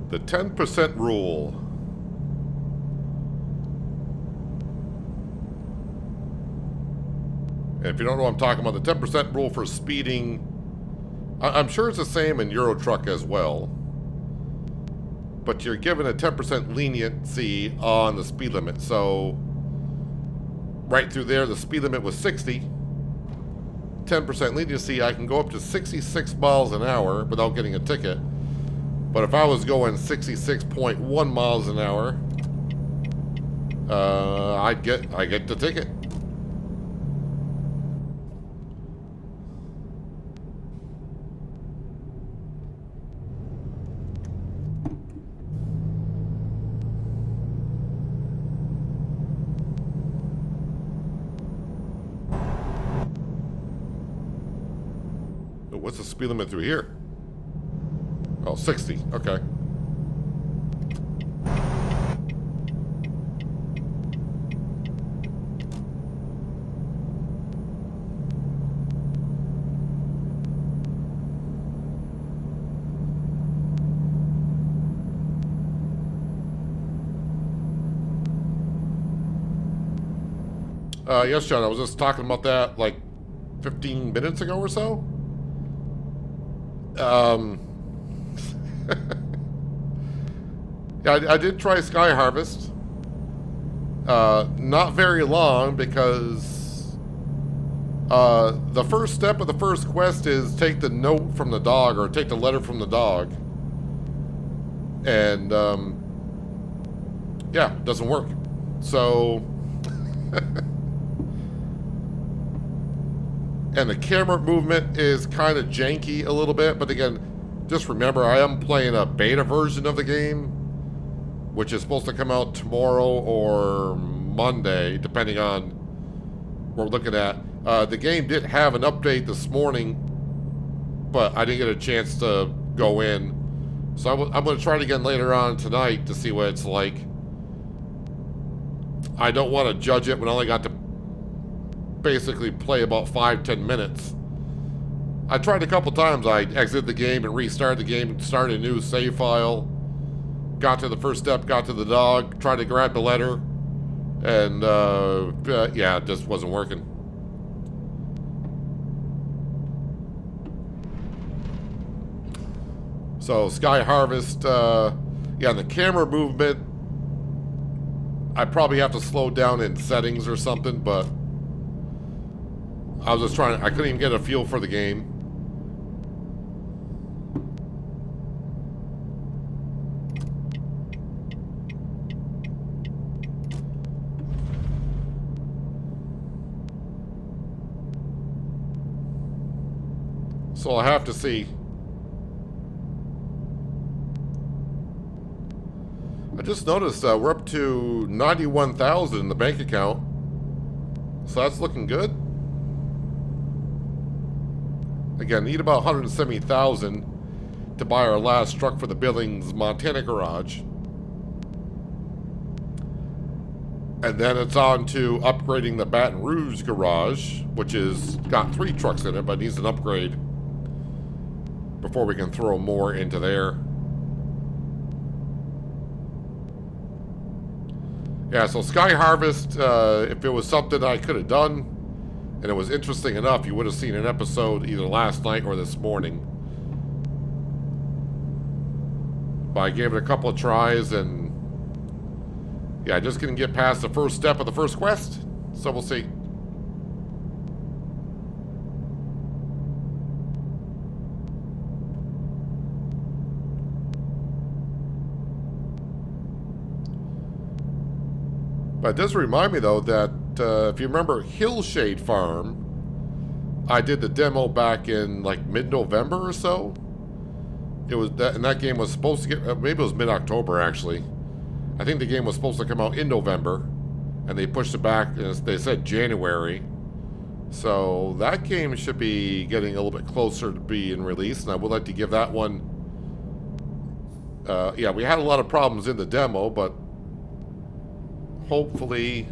Speaker 1: The 10% rule. And if you don't know what I'm talking about, the 10% rule for speeding, I'm sure it's the same in Euro Truck as well. But you're given a 10% leniency on the speed limit. So, right through there, the speed limit was 60. 10% leniency, I can go up to 66 miles an hour without getting a ticket. But if I was going 66.1 miles an hour, I get the ticket. What's the speed limit through here? Oh, 60. Okay. Yes, John, I was just talking about that like 15 minutes ago or so. Yeah, I did try Sky Harvest. Not very long, because the first step of the first quest is take the note from the dog, or take the letter from the dog. And, yeah, it doesn't work. So... And the camera movement is kind of janky a little bit, but again, Just remember, I am playing a beta version of the game, which is supposed to come out tomorrow or Monday, depending on what we're looking at. The game did have an update this morning, but I didn't get a chance to go in. So I'm going to try it again later on tonight to see what it's like. I don't want to judge it when I only got to basically play about 5-10 minutes. I tried a couple times. I exited the game and restarted the game and started a new save file. Got to the first step, got to the dog, tried to grab the letter, and yeah, it just wasn't working. So Sky Harvest, yeah, the camera movement, I probably have to slow down in settings or something, but I was just trying, I couldn't even get a feel for the game. So I'll have to see. I just noticed we're up to 91,000 in the bank account. So that's looking good. Again, need about 170,000 to buy our last truck for the Billings, Montana garage. And then it's on to upgrading the Baton Rouge garage, which is got 3 trucks in it, but needs an upgrade before we can throw more into there. Yeah, so Sky Harvest, if it was something I could have done, and it was interesting enough, you would have seen an episode either last night or this morning. But I gave it a couple of tries, and yeah, I just couldn't get past the first step of the first quest. So we'll see. But it does remind me, though, that if you remember Hillshade Farm, I did the demo back in like mid-November or so. It was that, and that game was supposed to get, maybe it was mid-October actually. I think the game was supposed to come out in November, and they pushed it back, and they said January. So that game should be getting a little bit closer to being released, and I would like to give that one. Yeah, we had a lot of problems in the demo, but hopefully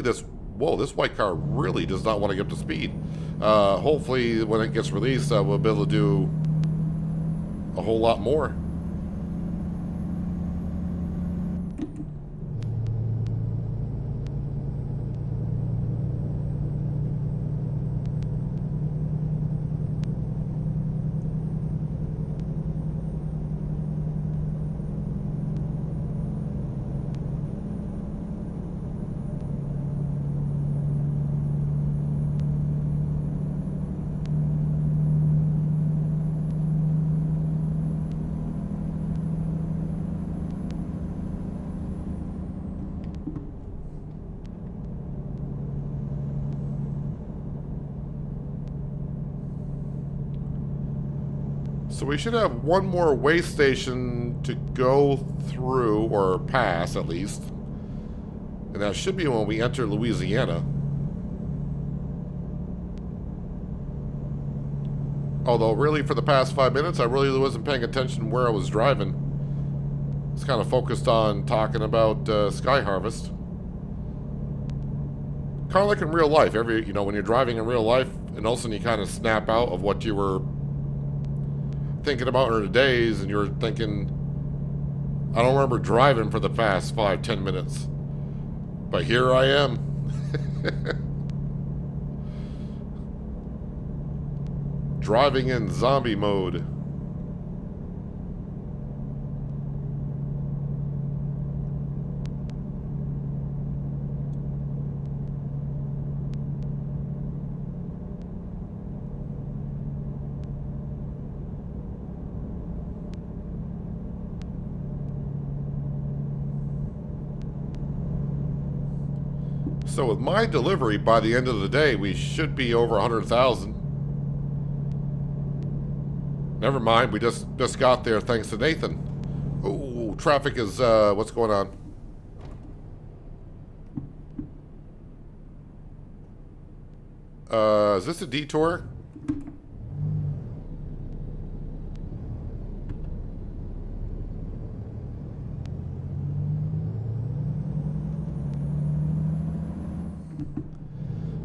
Speaker 1: this, whoa, this white car really does not want to get up to speed. Hopefully when it gets released, we'll be able to do a whole lot more. So we should have one more way station to go through, or pass at least. And that should be when we enter Louisiana. Although really for the past 5 minutes I really wasn't paying attention where I was driving. I was kind of focused on talking about Sky Harvest. Kind of like in real life. You know, when you're driving in real life and all of a sudden you kind of snap out of what you were thinking about in the days, and you're thinking, I don't remember driving for the past 5-10 minutes, but here I am. Driving in zombie mode. So with my delivery, by the end of the day, we should be over 100,000. Never mind. We just got there thanks to Nathan. Oh, traffic is, what's going on? Is this a detour?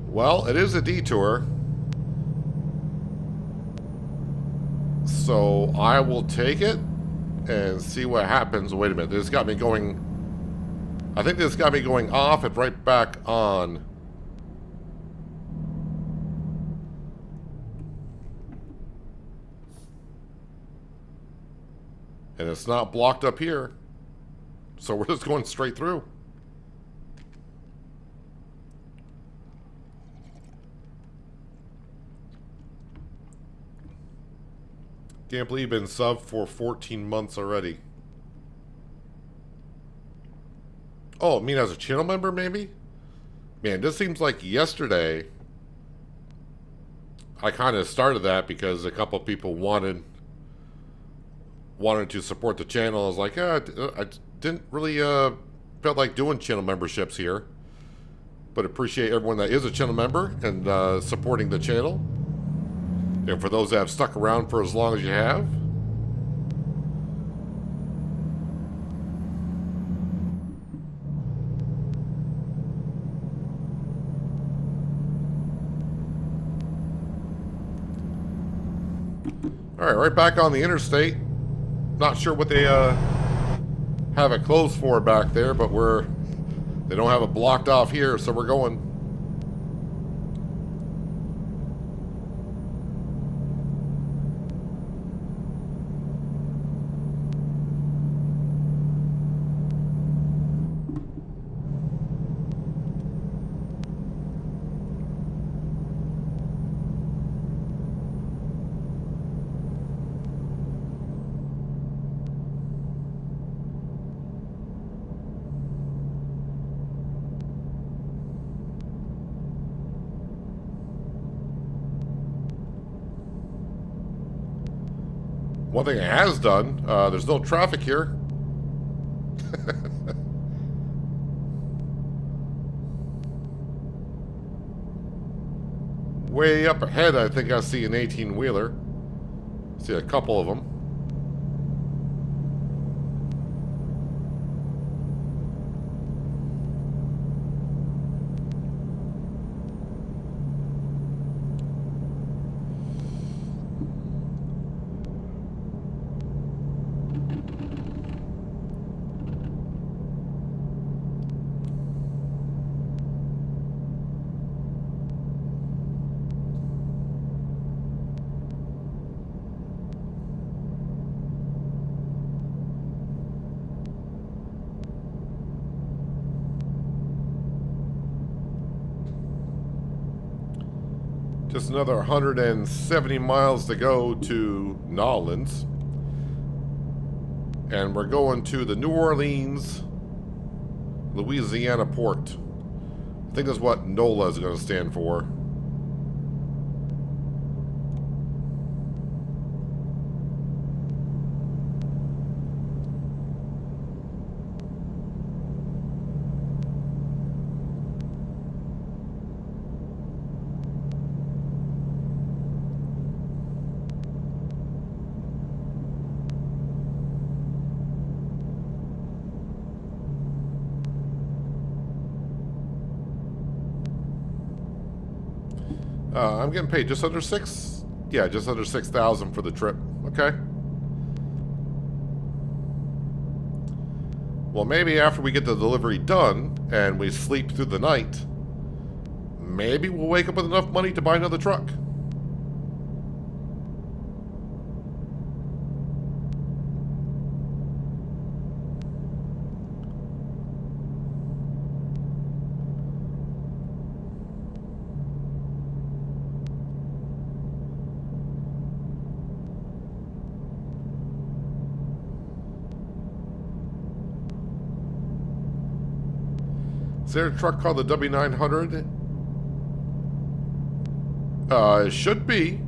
Speaker 1: Well, it is a detour. So I will take it and see what happens. Wait a minute. This got me going. I think this got me going off and right back on. And it's not blocked up here. So we're just going straight through. Can't believe you've been subbed for 14 months already. Oh, I mean as a channel member maybe? Man, this seems like yesterday I kind of started that because a couple of people wanted to support the channel. I was like, yeah, I didn't really felt like doing channel memberships here. But appreciate everyone that is a channel member and supporting the channel. And for those that have stuck around for as long as you have. Alright, right back on the interstate. Not sure what they have it closed for back there, but they don't have it blocked off here, so we're going. One thing it has done, there's no traffic here. Way up ahead, I think I see an 18-wheeler. See a couple of them. Just another 170 miles to go to Nolens. And we're going to the New Orleans, Louisiana port. I think that's what NOLA is going to stand for. I'm getting paid just under just under 6,000 for the trip. Okay. Well, maybe after we get the delivery done and we sleep through the night, maybe we'll wake up with enough money to buy another truck. Is there a truck called the W900? It should be.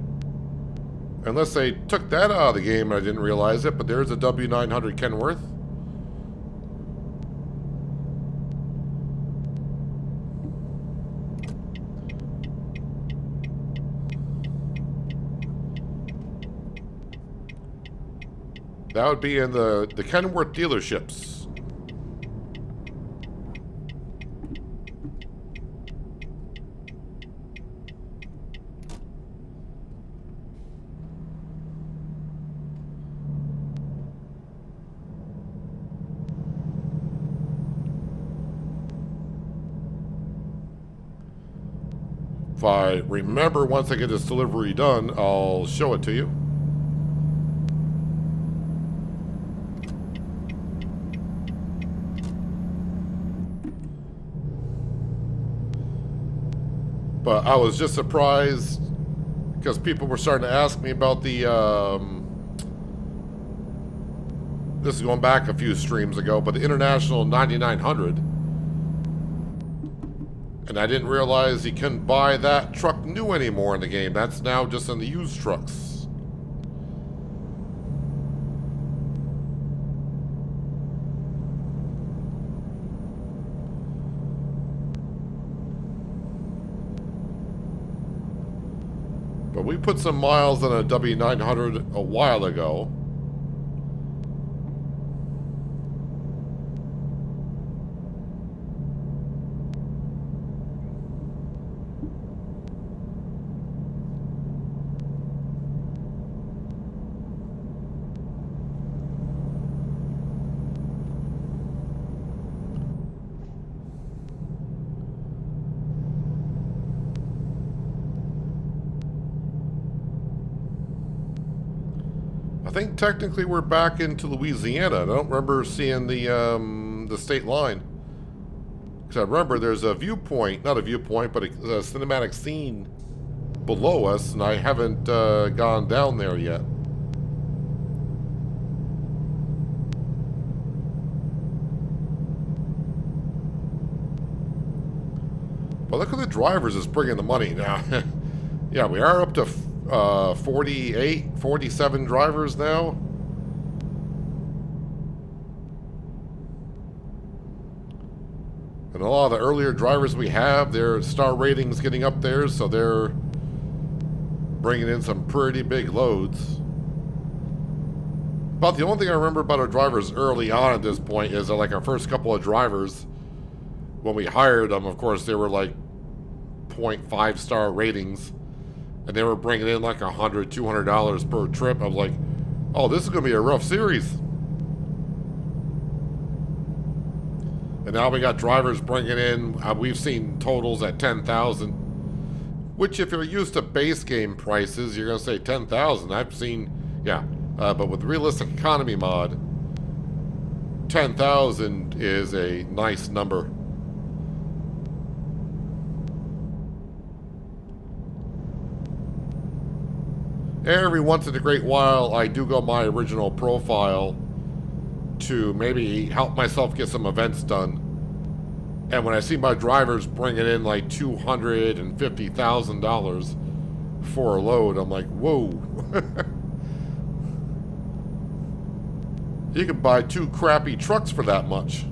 Speaker 1: Unless they took that out of the game and I didn't realize it, but there's a W900 Kenworth. That would be in the Kenworth dealerships. If I remember, once I get this delivery done, I'll show it to you. But I was just surprised because people were starting to ask me about the, this is going back a few streams ago, but the International 9900. And I didn't realize you couldn't buy that truck new anymore in the game. That's now just in the used trucks. But we put some miles on a W900 a while ago. I think technically we're back into Louisiana. I don't remember seeing the state line. Because I remember there's a viewpoint, not a viewpoint, but a cinematic scene below us, and I haven't gone down there yet. But look at the drivers is bringing the money now. Yeah, we are up to 48, 47 drivers now. And a lot of the earlier drivers we have, their star ratings getting up there, so they're bringing in some pretty big loads. About the only thing I remember about our drivers early on at this point is that, like, our first couple of drivers, when we hired them, of course, they were like 0.5 star ratings. And they were bringing in like $100, $200 per trip. I was like, oh, this is going to be a rough series. And now we got drivers bringing in, we've seen totals at 10,000. Which, if you're used to base game prices, you're going to say 10,000. I've seen, yeah. But with Realistic Economy mod, 10,000 is a nice number. Every once in a great while, I do go my original profile to maybe help myself get some events done. And when I see my drivers bringing in like $250,000 for a load, I'm like, whoa. You can buy 2 crappy trucks for that much.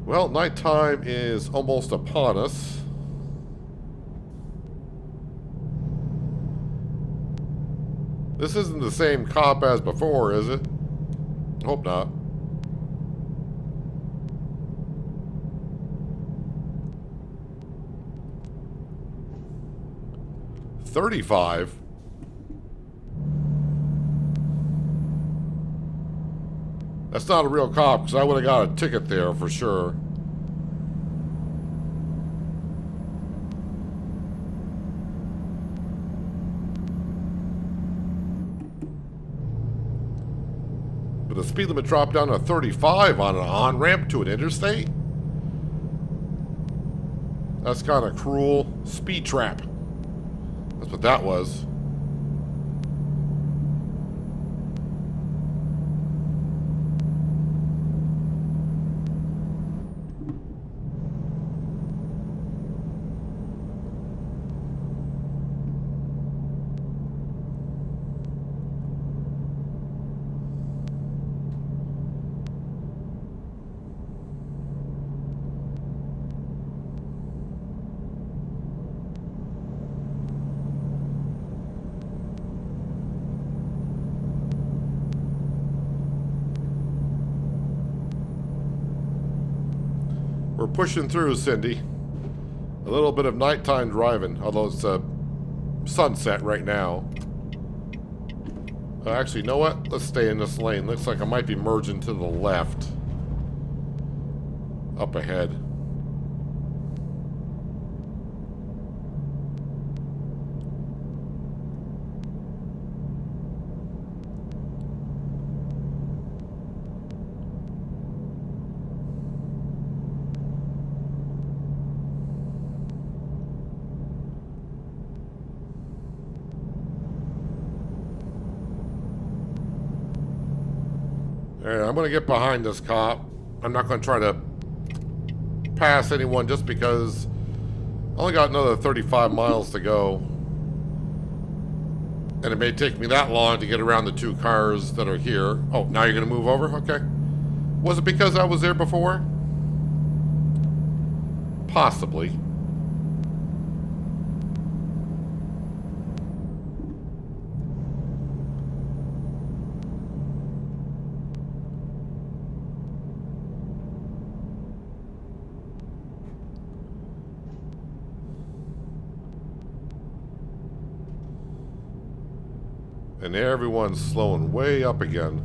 Speaker 1: Well, nighttime is almost upon us. This isn't the same cop as before, is it? Hope not. $35. That's not a real cop, because I would have got a ticket there for sure. But the speed limit dropped down to 35 on an on-ramp to an interstate? That's kind of cruel. Speed trap. That's what that was. pushing through, Cindy. A little bit of nighttime driving, although it's sunset right now. Actually, you know what? Let's stay in this lane. Looks like I might be merging to the left. Up ahead. Alright, I'm gonna get behind this cop. I'm not gonna try to pass anyone just because I only got another 35 miles to go. And it may take me that long to get around the two cars that are here. Oh, now you're gonna move over? Okay. Was it because I was there before? Possibly. And everyone's slowing way up again.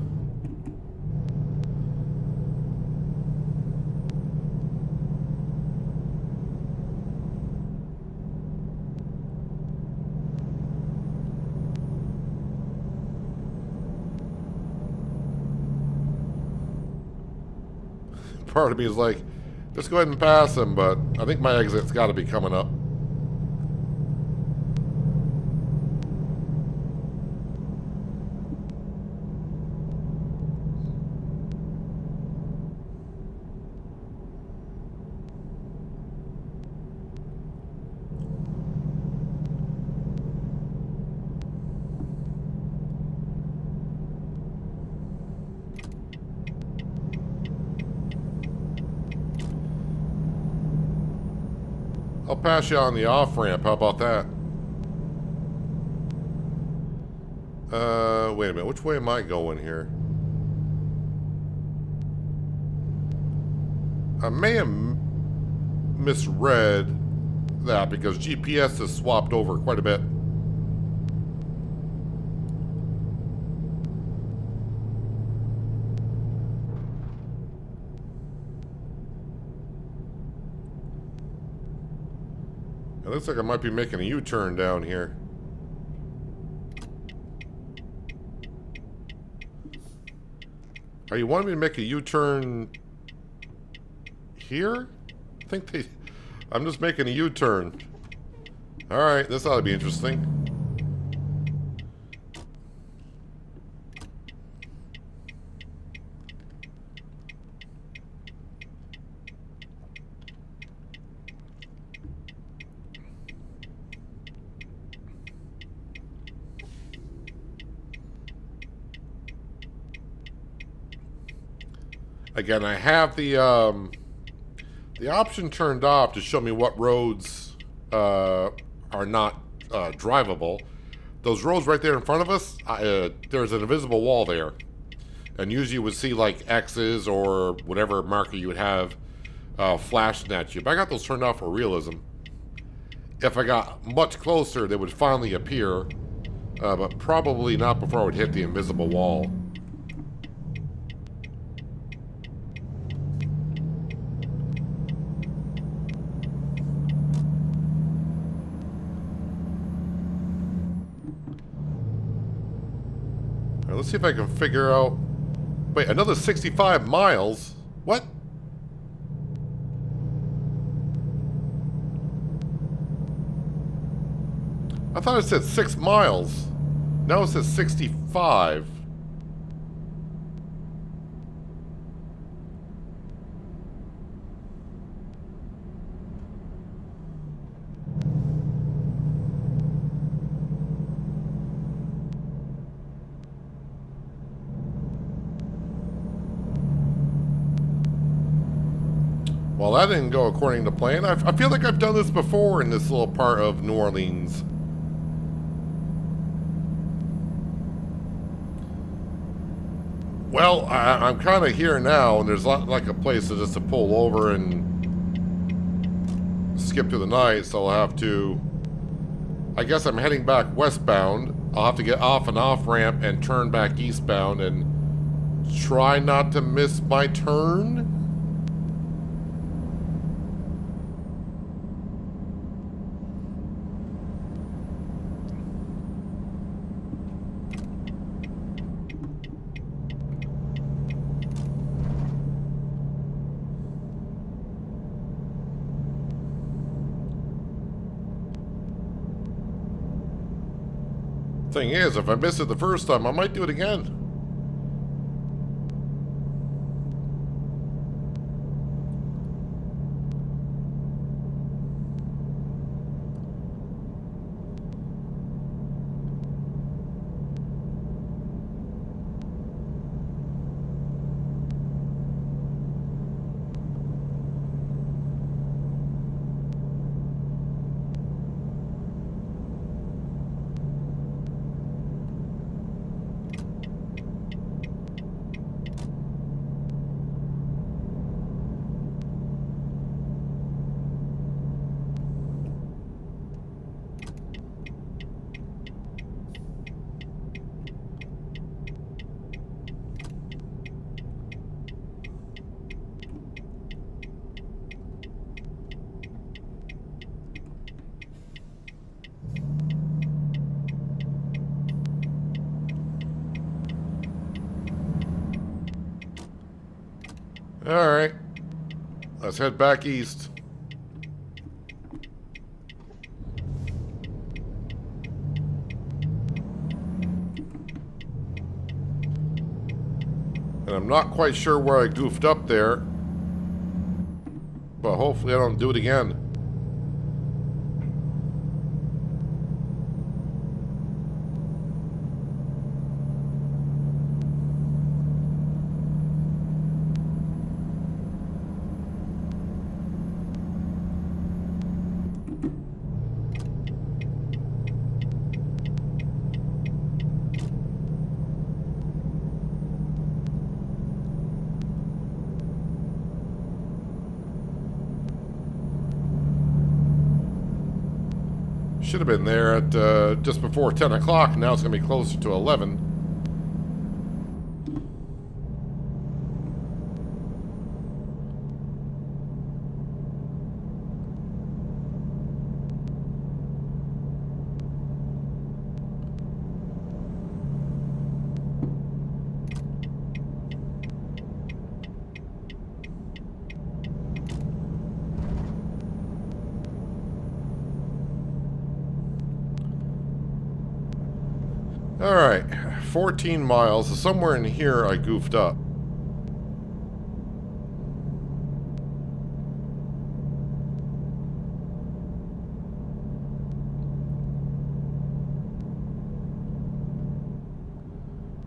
Speaker 1: Part of me is like, just go ahead and pass him, but I think my exit's got to be coming up. I'll pass you on the off-ramp. How about that? Wait a minute. Which way am I going here? I may have misread that because GPS has swapped over quite a bit. It looks like I might be making a U-turn down here. Are you wanting me to make a U-turn here? I think they... I'm just making a U-turn. Alright, this ought to be interesting. Again, I have the option turned off to show me what roads are not drivable. Those roads right there in front of us, there's an invisible wall there. And usually you would see like X's or whatever marker you would have flashing at you. But I got those turned off for realism. If I got much closer, they would finally appear. But probably not before I would hit the invisible wall. Let's see if I can figure out... Wait, another 65 miles? What? I thought it said 6 miles. Now it says 65. Well, that didn't go according to plan. I feel like I've done this before in this little part of New Orleans. Well, I'm kind of here now, and there's like a place to just to pull over and skip through the night, so I'll have to... I guess I'm heading back westbound. I'll have to get off an off-ramp and turn back eastbound and try not to miss my turn. Thing is, if I miss it the first time, I might do it again. Alright. Let's head back east. And I'm not quite sure where I goofed up there, but hopefully I don't do it again. Should have been there at just before 10 o'clock. Now it's going to be closer to 11. Alright, 14 miles. So somewhere in here I goofed up.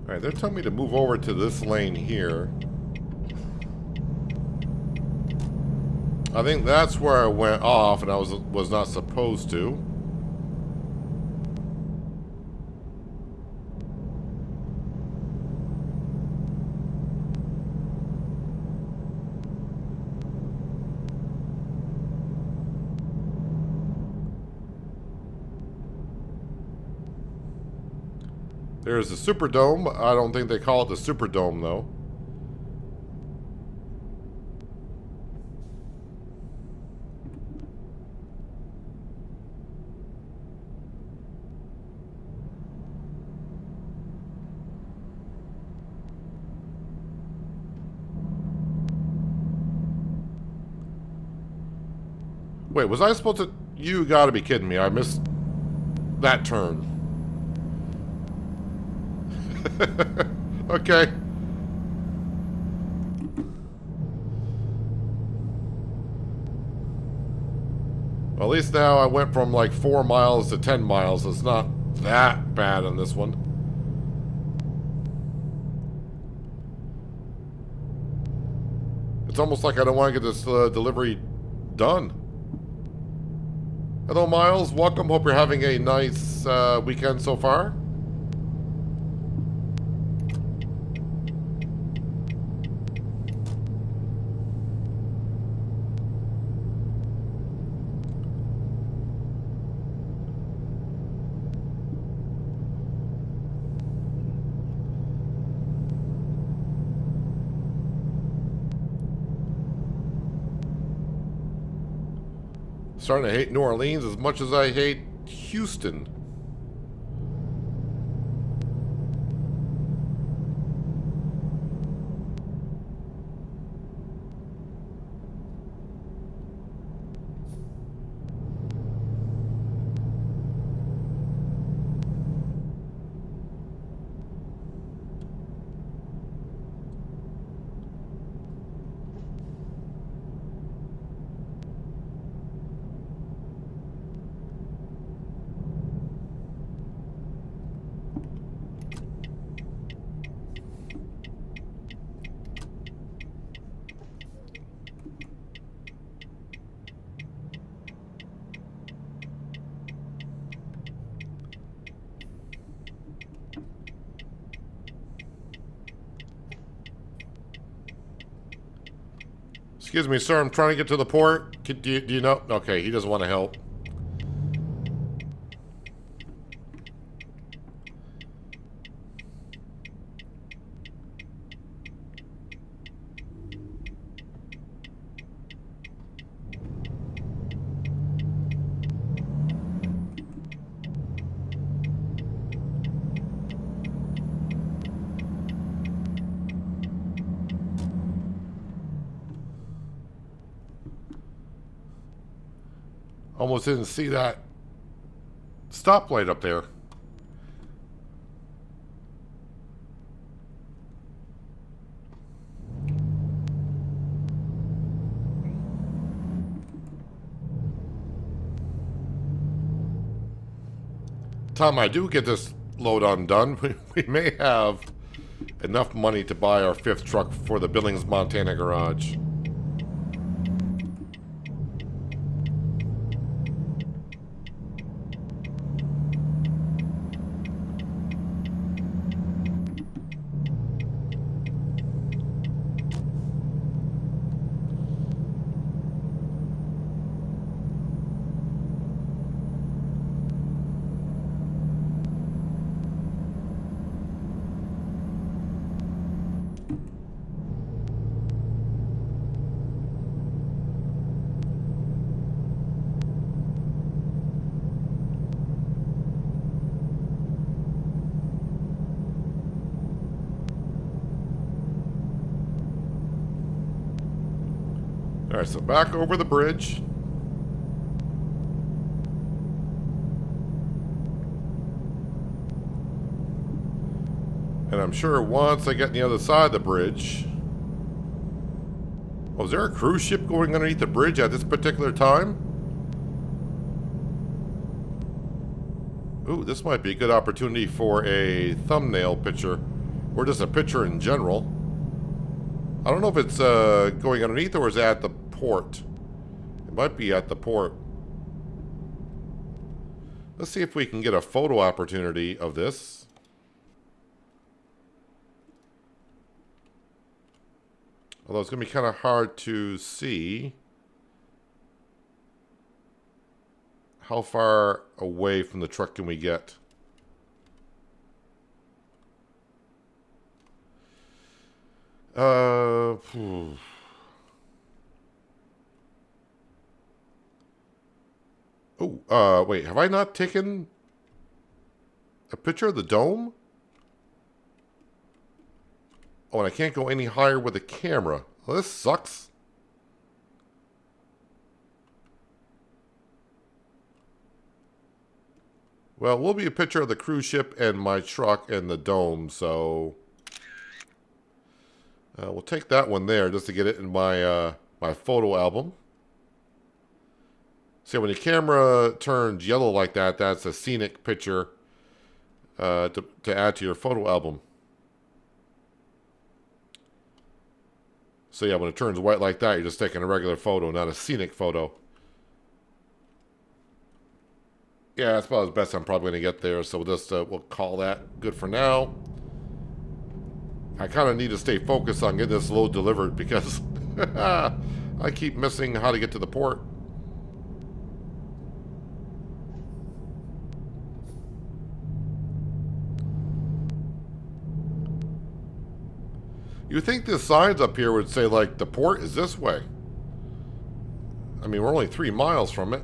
Speaker 1: Alright, they're telling me to move over to this lane here. I think that's where I went off and I was not supposed to. There's the Superdome. I don't think they call it the Superdome, though. Wait, was I supposed to... You gotta be kidding me. I missed that turn. Okay. Well, at least now I went from like 4 miles to 10 miles. It's not that bad on this one. It's almost like I don't want to get this delivery done. Hello, Miles. Welcome. Hope you're having a nice weekend so far. starting to hate New Orleans as much as I hate Houston. Excuse me, sir, I'm trying to get to the port. Do you know? Okay, he doesn't want to help. Almost didn't see that stoplight up there. Tom, I do get this load undone. We may have enough money to buy our 5th truck for the Billings, Montana garage. Alright, so back over the bridge. And I'm sure once I get on the other side of the bridge... Oh, is there a cruise ship going underneath the bridge at this particular time? Ooh, this might be a good opportunity for a thumbnail picture. Or just a picture in general. I don't know if it's going underneath or is it at the port. It might be at the port. Let's see if we can get a photo opportunity of this. Although it's going to be kind of hard to see how far away from the truck can we get. Wait, have I not taken a picture of the dome? Oh, and I can't go any higher with the camera. Well, this sucks. Well, we'll be a picture of the cruise ship and my truck and the dome, so... we'll take that one there just to get it in my my photo album. See, when the camera turns yellow like that, that's a scenic picture to add to your photo album. So yeah, when it turns white like that, you're just taking a regular photo, not a scenic photo. Yeah, that's about as best I'm probably going to get there, so we'll just we'll call that good for now. I kind of need to stay focused on getting this load delivered because I keep missing how to get to the port. You think the signs up here would say, like, the port is this way? I mean, we're only 3 miles from it.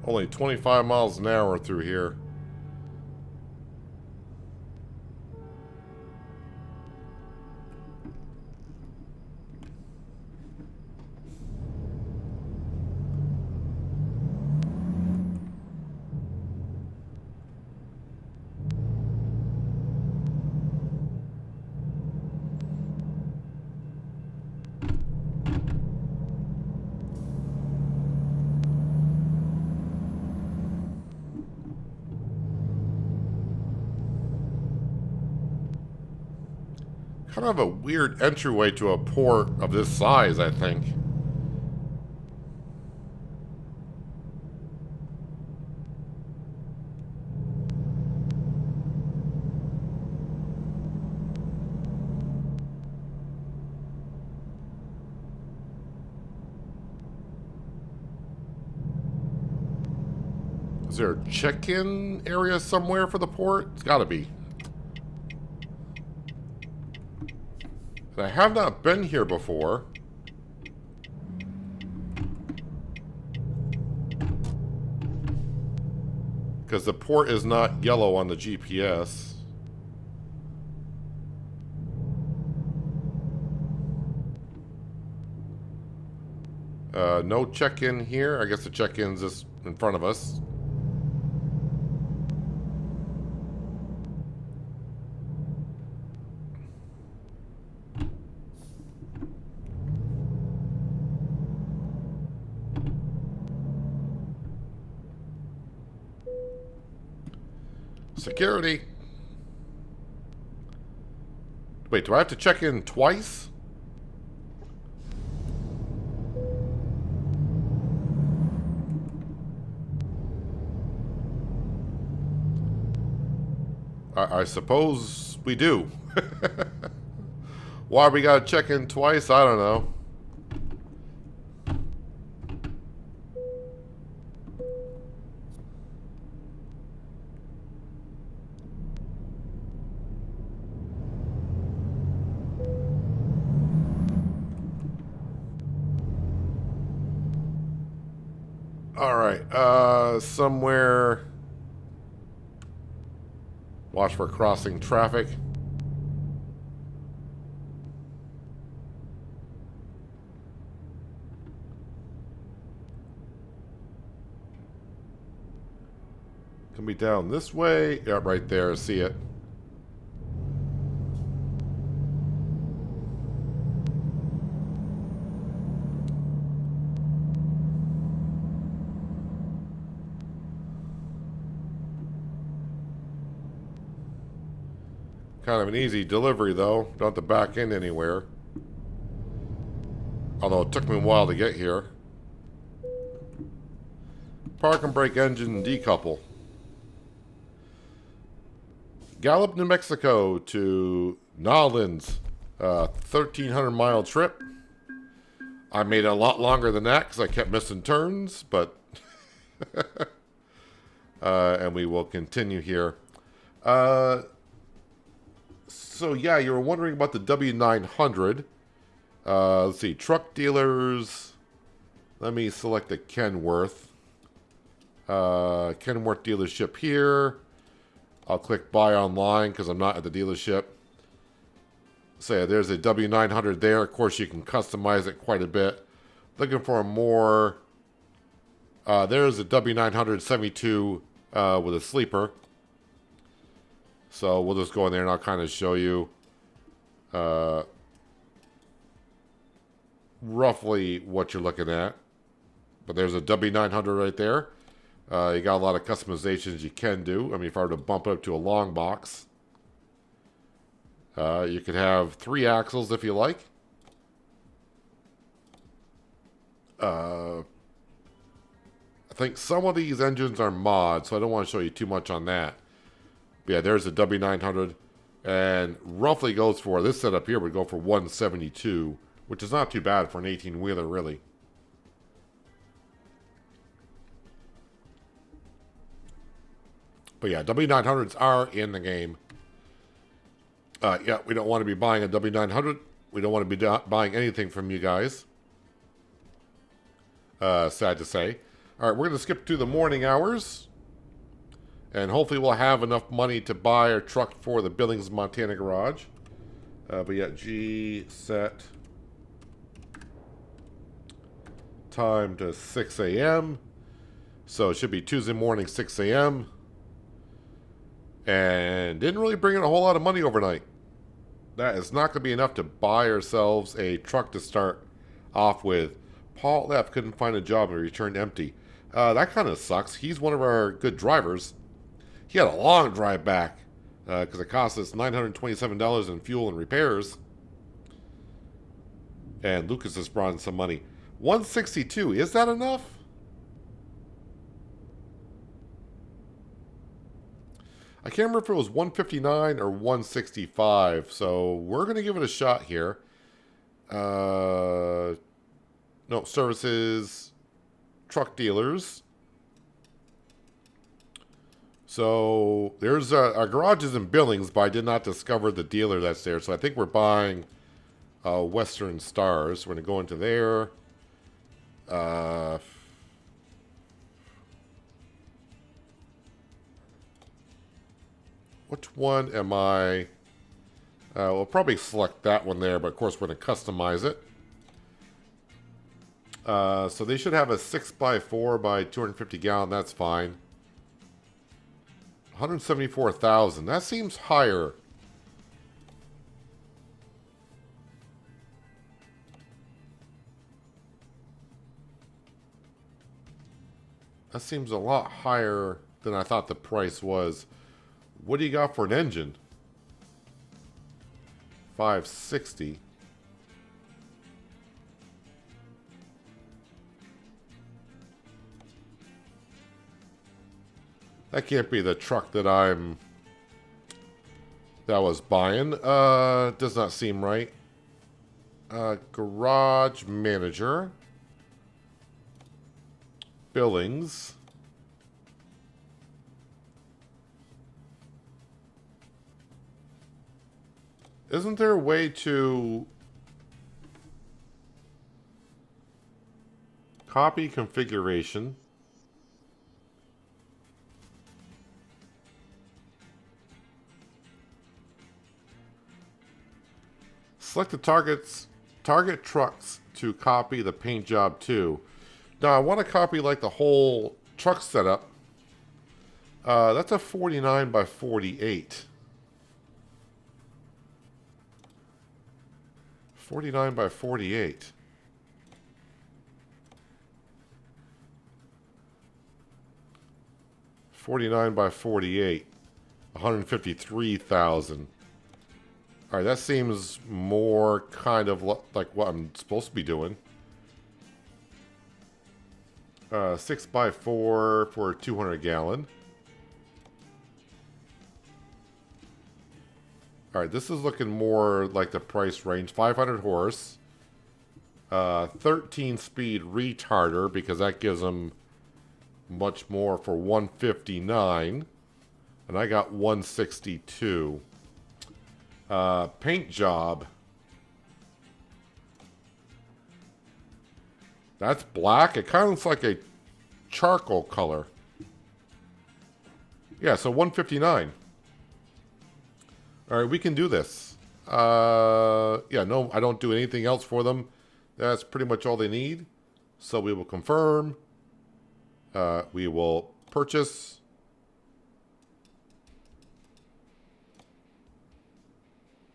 Speaker 1: Only 25 miles an hour through here. Kind of a weird entryway to a port of this size, I think. Is there a check-in area somewhere for the port? It's gotta be. I have not been here before. Because the port is not yellow on the GPS. No check-in here. I guess the check-in's just in front of us. Security. Wait, do I have to check in twice? I suppose we do. Why we gotta check in twice? I don't know. Alright, somewhere... Watch for crossing traffic. Can be down this way. Yeah, right there. See it. Kind of an easy delivery, though. Don't have to back in anywhere. Although it took me a while to get here. Park and brake engine decouple. Gallup, New Mexico to Nolens. 1,300-mile trip. I made it a lot longer than that because I kept missing turns, but... and we will continue here. So, yeah, you were wondering about the W900. Let's see. Truck dealers. Let me select the Kenworth. Kenworth dealership here. I'll click buy online because I'm not at the dealership. So, yeah, there's a W900 there. Of course, you can customize it quite a bit. Looking for a more... there's a W900 72 with a sleeper. So we'll just go in there and I'll kind of show you roughly what you're looking at. But there's a W900 right there. You got a lot of customizations you can do. I mean, if I were to bump it up to a long box, you could have 3 axles if you like. I think some of these engines are mods, so I don't want to show you too much on that. Yeah, there's a W900, and roughly goes for, this setup here would go for 172, which is not too bad for an 18-wheeler, really. But yeah, W900s are in the game. Yeah, we don't want to be buying a W900. We don't want to be buying anything from you guys. Sad to say. All right, we're going to skip to the morning hours. And hopefully we'll have enough money to buy our truck for the Billings, Montana garage. But yeah, G set time to 6 a.m. So it should be Tuesday morning, 6 a.m. And didn't really bring in a whole lot of money overnight. That is not going to be enough to buy ourselves a truck to start off with. Paul left, couldn't find a job and returned empty. That kind of sucks. He's one of our good drivers. He had a long drive back because it cost us $927 in fuel and repairs. And Lucas has brought in some money. 162, is that enough? I can't remember if it was 159 or 165, so we're going to give it a shot here. No, services, truck dealers. So there's our garage is in Billings, but I did not discover the dealer that's there. So I think we're buying Western Stars. We're going to go into there. Which one am I? We'll probably select that one there, but of course we're going to customize it. So they should have a 6x4 by 250 gallon. That's fine. 174,000. That seems higher. That seems a lot higher than I thought the price was. What do you got for an engine? 560. That can't be the truck that I was buying. Does not seem right. Garage manager. Billings. Isn't there a way to copy configuration? Select the target trucks to copy the paint job to. Now I want to copy like the whole truck setup. That's a 49 by 48. 49 by 48. $49 by 48. 153,000. All right, that seems more kind of like what I'm supposed to be doing. 6x4 for 200 gallon. All right, this is looking more like the price range. 500 horse. 13 speed retarder because that gives them much more for 159. And I got 162. Paint job. That's black. It kind of looks like a charcoal color. Yeah, so 159. All right, we can do this. Yeah, no, I don't do anything else for them. That's pretty much all they need. So we will confirm. We will purchase.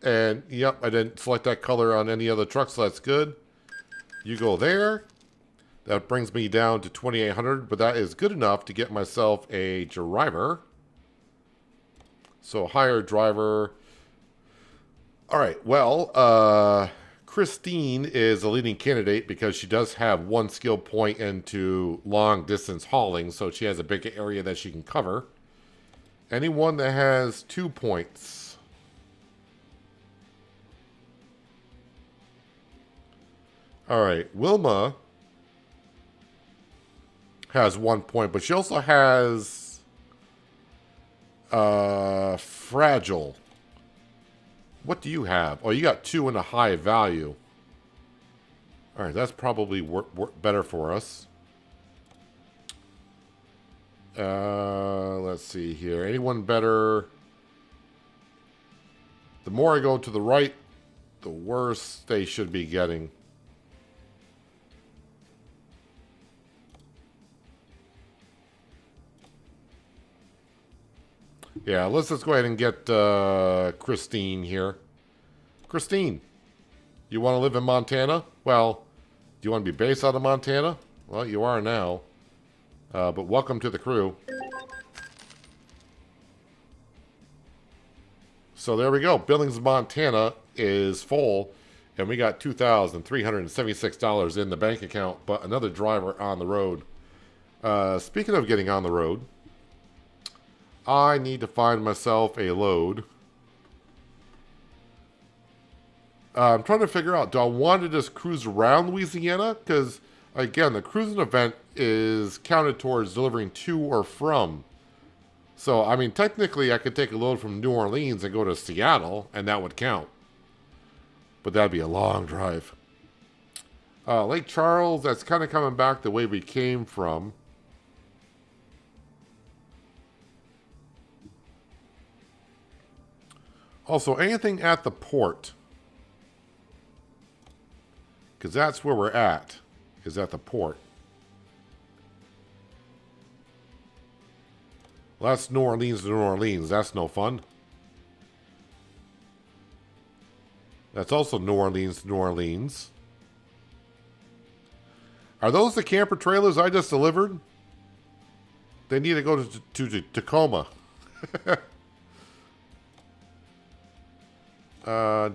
Speaker 1: And, yep, I didn't select that color on any other truck, so that's good. You go there. That brings me down to 2,800, but that is good enough to get myself a driver. So, hire driver. All right, well, Christine is a leading candidate because she does have one skill point into long-distance hauling, so she has a big area that she can cover. Anyone that has 2 points. All right, Wilma has 1 point, but she also has fragile. What do you have? Oh, you got 2 in a high value. All right, that's probably better for us. Let's see here. Anyone better? The more I go to the right, the worse they should be getting. Yeah, let's just go ahead and get Christine here. Christine, you want to live in Montana? Well, do you want to be based out of Montana? Well, you are now. But welcome to the crew. So there we go. Billings, Montana is full. And we got $2,376 in the bank account. But another driver on the road. Speaking of getting on the road, I need to find myself a load. I'm trying to figure out, do I want to just cruise around Louisiana? Because, again, the cruising event is counted towards delivering to or from. So, I mean, technically, I could take a load from New Orleans and go to Seattle, and that would count. But that'd be a long drive. Lake Charles, that's kind of coming back the way we came from. Also, anything at the port. Because that's where we're at, is at the port. Well, that's New Orleans to New Orleans. That's no fun. That's also New Orleans to New Orleans. Are those the camper trailers I just delivered? They need to go to Tacoma.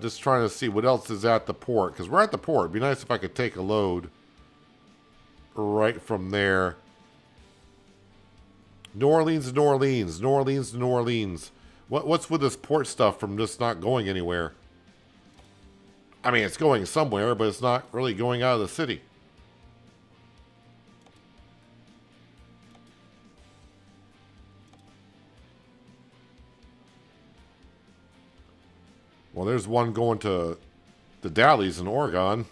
Speaker 1: Just trying to see what else is at the port. Because we're at the port. It'd be nice if I could take a load right from there. New Orleans to New Orleans. New Orleans to New Orleans. What's with this port stuff from just not going anywhere? I mean, it's going somewhere, but it's not really going out of the city. Well, there's one going to the Dalles in Oregon.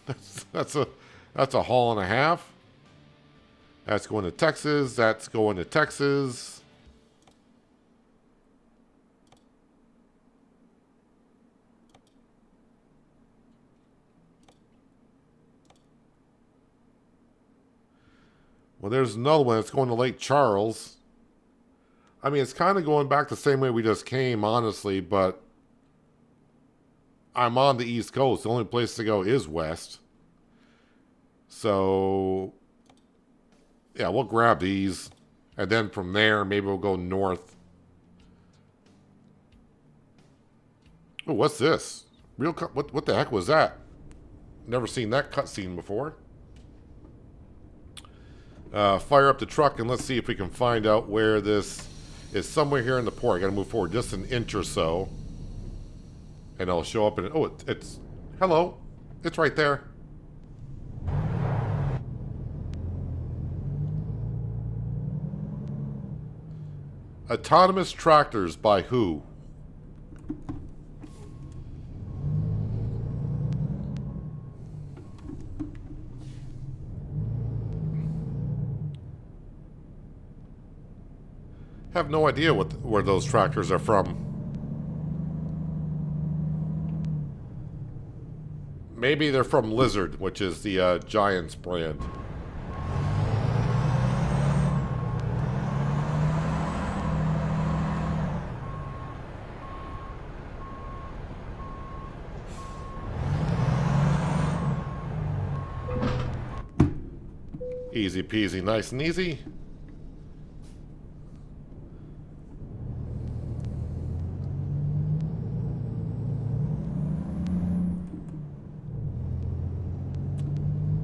Speaker 1: That's a haul and a half. That's going to Texas. That's going to Texas. Well, there's another one that's going to Lake Charles. I mean, it's kind of going back the same way we just came, honestly, but I'm on the East Coast. The only place to go is west. So, yeah, we'll grab these. And then from there, maybe we'll go north. Oh, what's this? Real cut? What the heck was that? Never seen that cutscene before. Fire up the truck and let's see if we can find out where this is. Somewhere here in the port. I gotta move forward just an inch or so. And I'll show up and... Oh, it's... Hello. It's right there. Autonomous tractors by who? Have no idea where those tractors are from. Maybe they're from Lizard, which is the Giants brand. Easy peasy, nice and easy.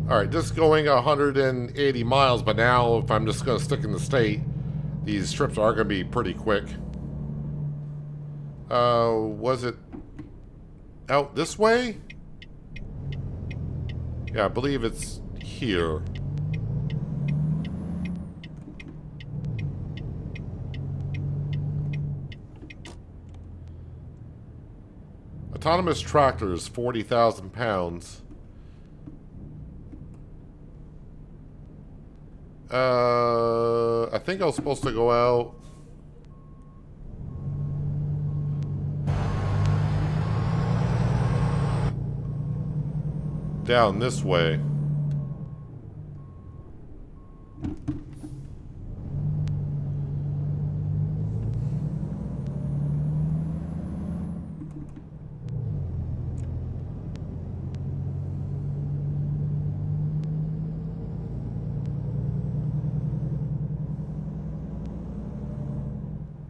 Speaker 1: Alright, just going 180 miles, but now if I'm just going to stick in the state, these trips are going to be pretty quick. Was it out this way? Yeah, I believe it's here. Autonomous tractors, 40,000 pounds. I think I was supposed to go out. Down this way.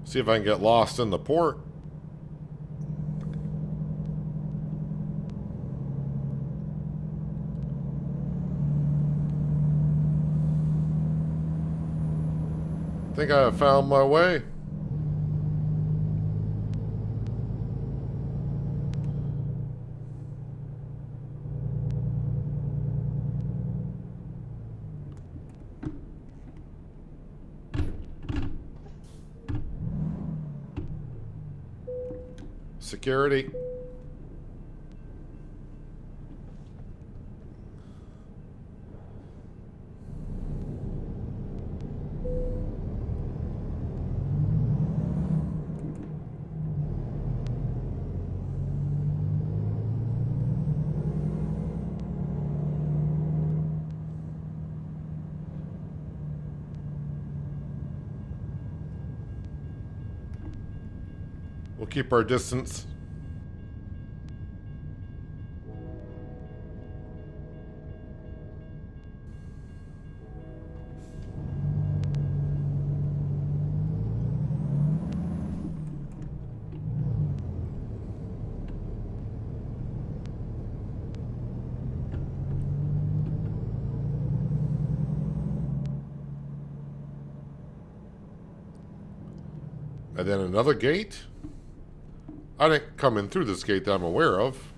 Speaker 1: See if I can get lost in the port. I think I have found my way. Security. We'll keep our distance. And then another gate? I didn't come in through this gate that I'm aware of.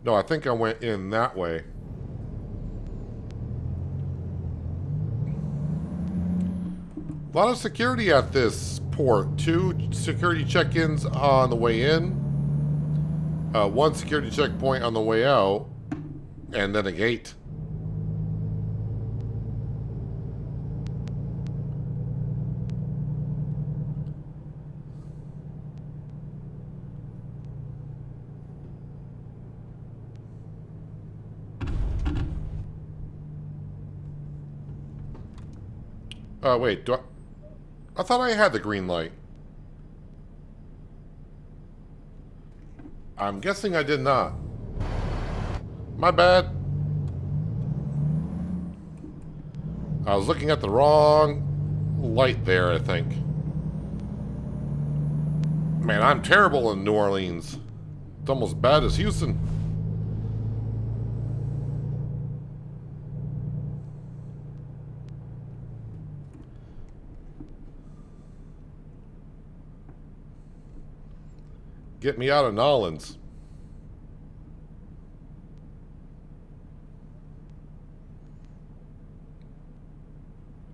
Speaker 1: No, I think I went in that way. A lot of security at this port. 2 security check-ins on the way in. 1 security checkpoint on the way out. And then a gate. Wait, I thought I had the green light. I'm guessing I did not. My bad. I was looking at the wrong light there, I think. Man, I'm terrible in New Orleans. It's almost bad as Houston. Get me out of Nolans.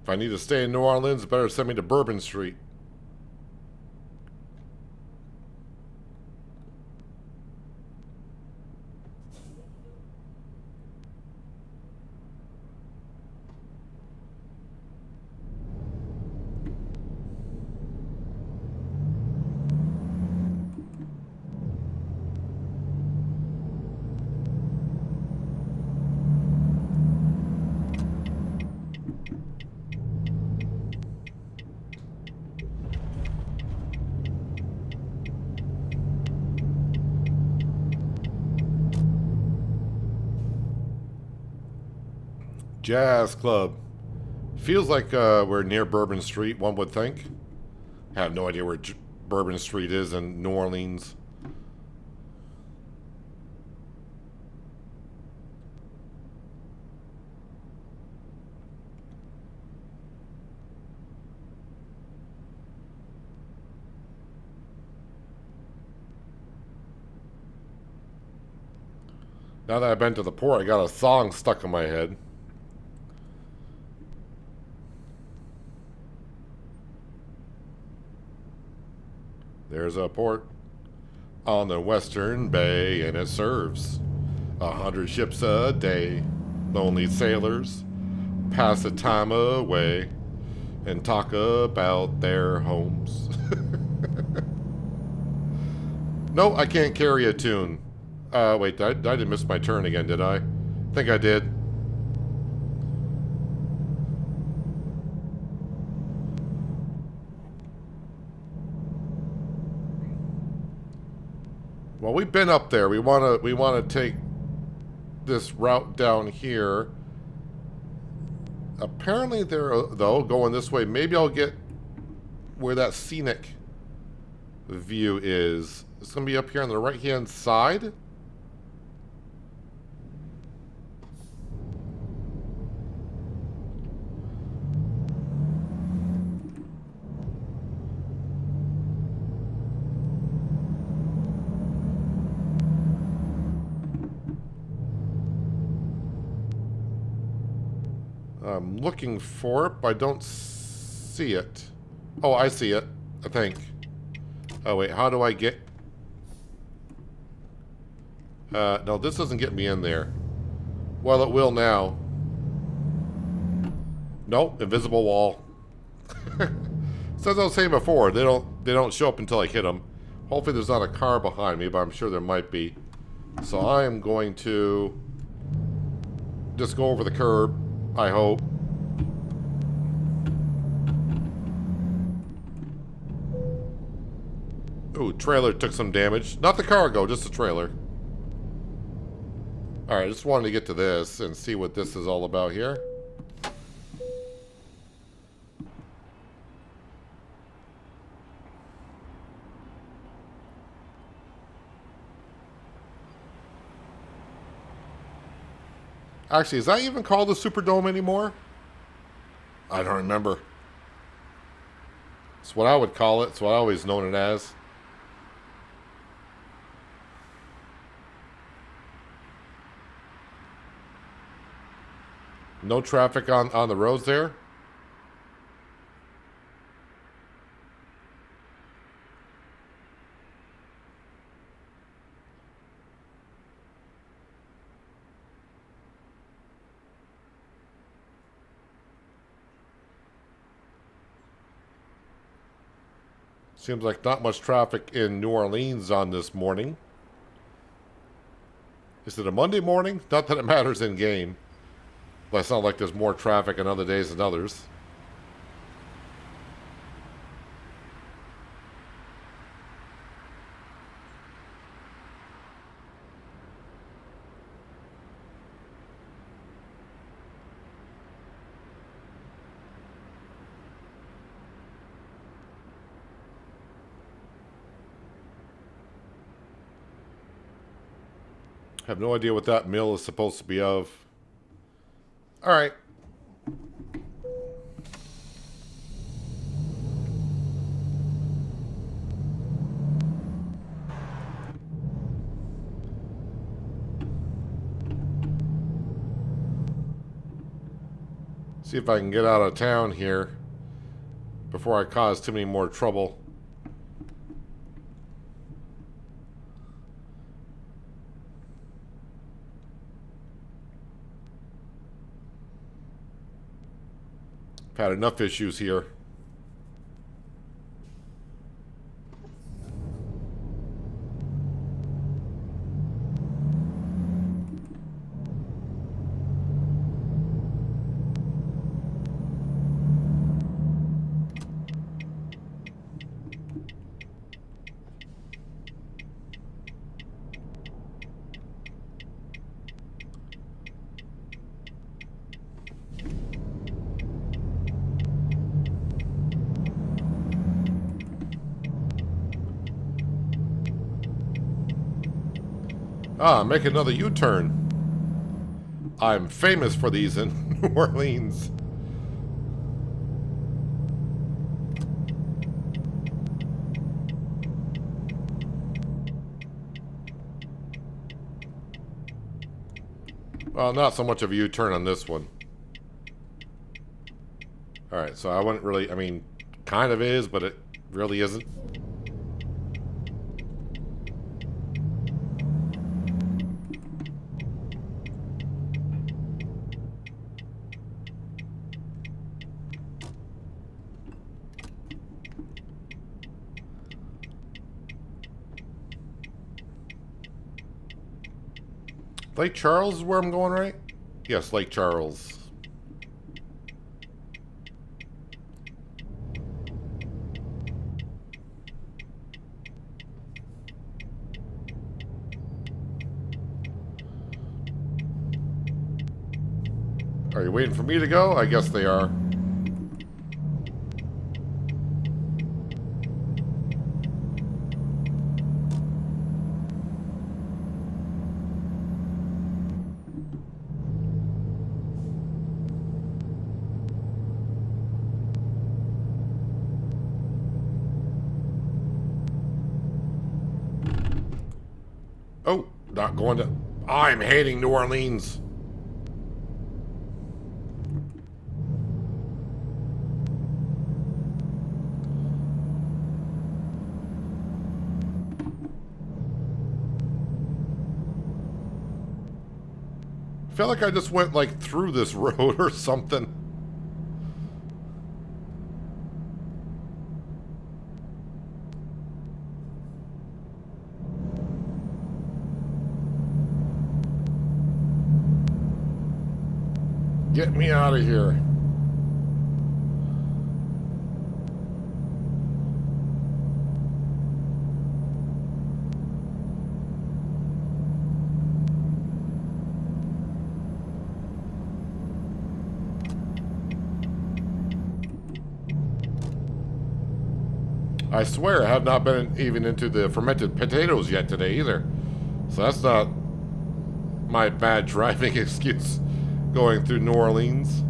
Speaker 1: If I need to stay in New Orleans, better send me to Bourbon Street. Jazz Club. Feels like we're near Bourbon Street, one would think. I have no idea where Bourbon Street is in New Orleans. Now that I've been to the port, I got a song stuck in my head. There's a port on the western bay, and it serves 100 ships a day. Lonely sailors pass the time away and talk about their homes. No, I can't carry a tune. Wait, I didn't miss my turn again, did I? Think I did. Well, we've been up there. We wanna take this route down here. Apparently they're, though, going this way. Maybe I'll get where that scenic view is. It's going to be up here on the right-hand side. I'm looking for it, but I don't see it. Oh, I see it, I think. Oh, wait, how do I get... no, this doesn't get me in there. Well, it will now. Nope, invisible wall. So as I was saying before, they don't show up until I hit them. Hopefully there's not a car behind me, but I'm sure there might be. So I am going to just go over the curb, I hope. Ooh, trailer took some damage. Not the cargo, just the trailer. Alright, I just wanted to get to this and see what this is all about here. Actually, is that even called the Superdome anymore? I don't remember. It's what I would call it. It's what I always known it as. No traffic on the roads there? Seems like not much traffic in New Orleans on this morning. Is it a Monday morning? Not that it matters in game. But it's not like there's more traffic on other days than others. Have no idea what that mill is supposed to be of. All right. See if I can get out of town here before I cause too many more trouble. I've had enough issues here. Ah, make another U-turn. I'm famous for these in New Orleans. Well, not so much of a U-turn on this one. Alright, so I wouldn't really, I mean, kind of is, but it really isn't. Lake Charles is where I'm going, right? Yes, Lake Charles. Are you waiting for me to go? I guess they are. Oh, not going to... I'm hating New Orleans. I feel like I just went, like, through this road or something. Get me out of here. I swear I have not been even into the fermented potatoes yet today either. So that's not my bad driving excuse going through New Orleans.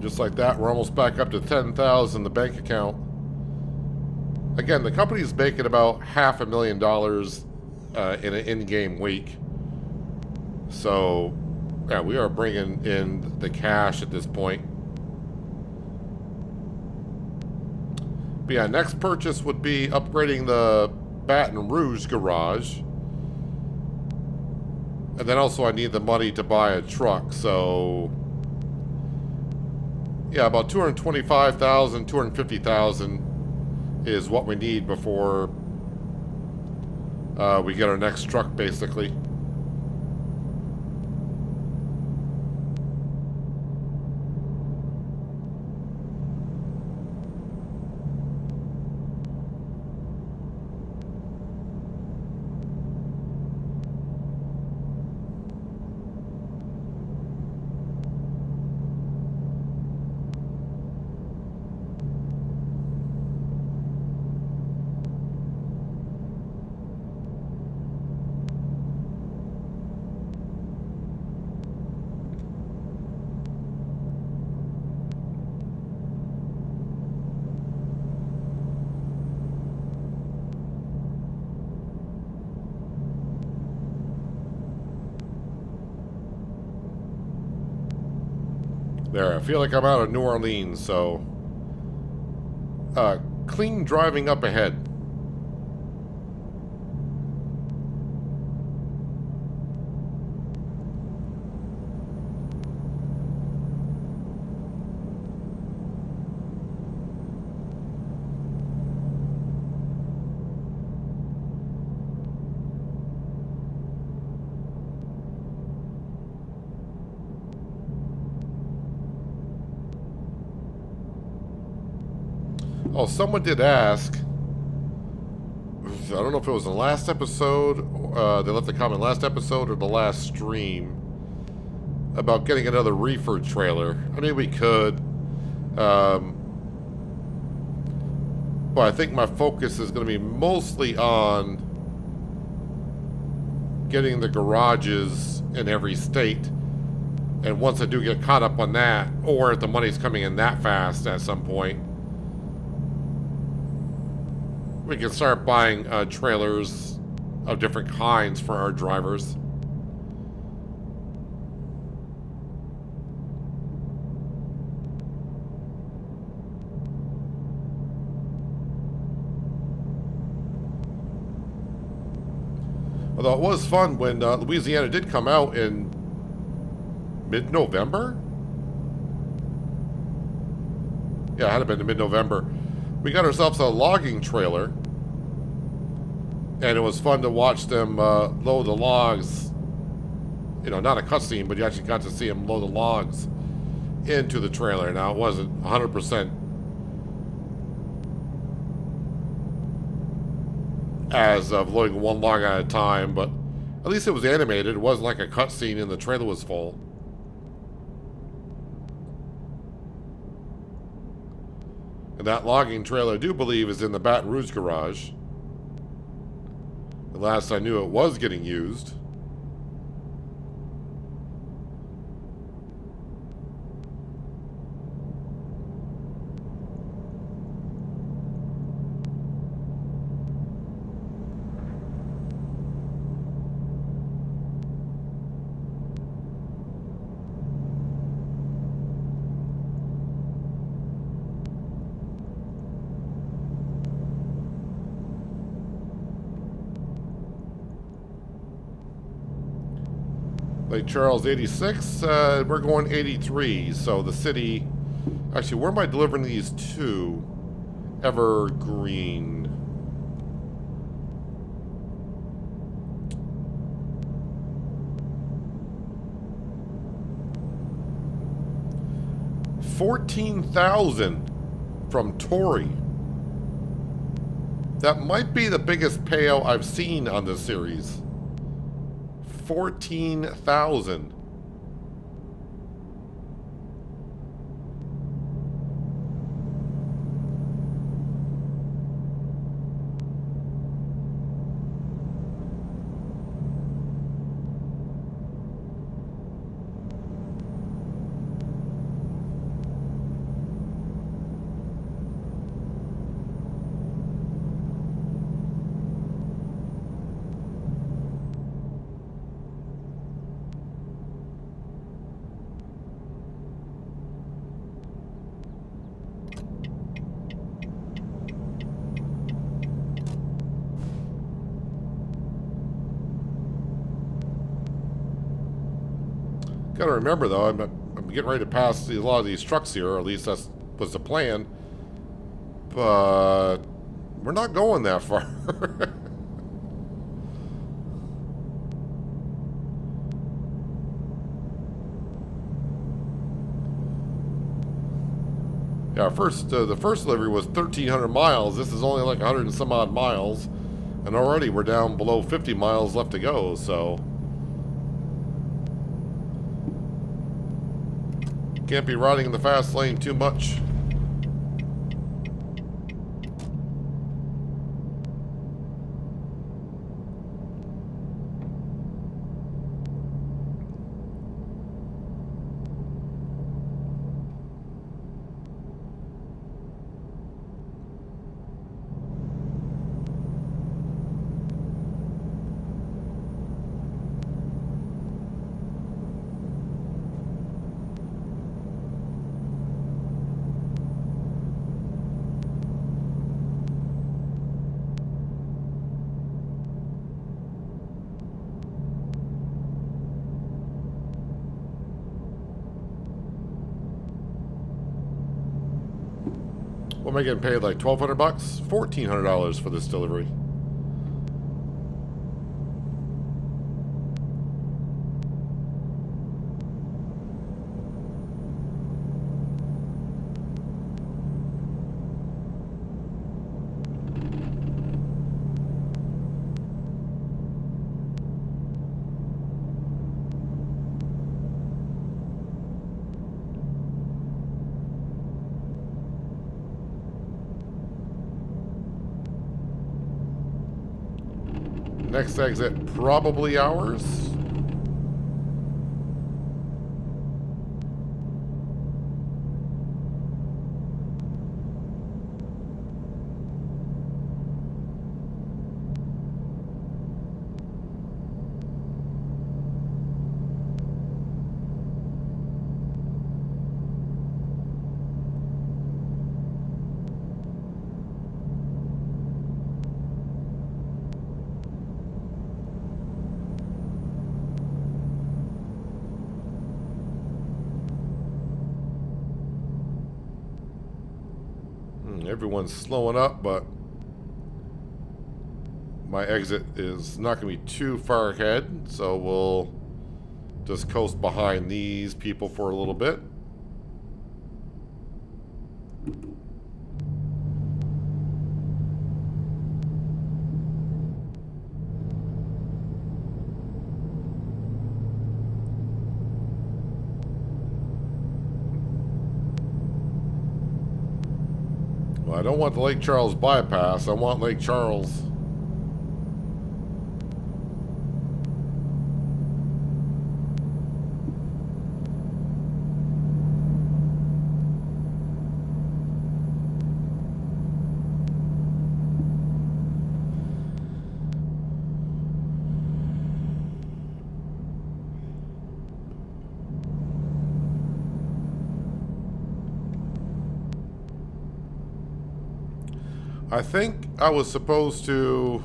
Speaker 1: Just like that, we're almost back up to 10,000 in the bank account. Again, the company's making about $500,000 in an in-game week. So, yeah, we are bringing in the cash at this point. But yeah, next purchase would be upgrading the Baton Rouge garage. And then also I need the money to buy a truck, so... yeah, about $225,000, $250,000 is what we need before we get our next truck, basically. There, I feel like I'm out of New Orleans, so... clean driving up ahead. Oh, someone did ask. I don't know if it was the last episode, they left a comment last episode or the last stream about getting another reefer trailer. I mean, we could. But I think my focus is going to be mostly on getting the garages in every state. And once I do get caught up on that, or if the money's coming in that fast at some point, we can start buying trailers of different kinds for our drivers. Although it was fun when Louisiana did come out in mid-November. Yeah, it had to been in mid-November. We got ourselves a logging trailer, and it was fun to watch them load the logs. You know, not a cutscene, but you actually got to see them load the logs into the trailer. Now, it wasn't 100% as of loading one log at a time, but at least it was animated. It wasn't like a cutscene and the trailer was full. And that logging trailer, I do believe, is in the Baton Rouge garage. The last I knew, it was getting used. Lake Charles 86, we're going 83, so the city... Actually, where am I delivering these to? Evergreen. $14,000 from Tory. That might be the biggest payout I've seen on this series. 14,000. Gotta remember though, I'm getting ready to pass a lot of these trucks here, or at least that was the plan. But we're not going that far. Yeah, the first delivery was 1,300 miles. This is only like 100 and some odd miles, and already we're down below 50 miles left to go. So. Can't be riding in the fast lane too much. What am I getting paid? Like $1,200 bucks? $1,400 for this delivery. Next exit, probably ours. Everyone's slowing up, but my exit is not going to be too far ahead, so we'll just coast behind these people for a little bit. Well, I don't want the Lake Charles bypass. I want Lake Charles. I think I was supposed to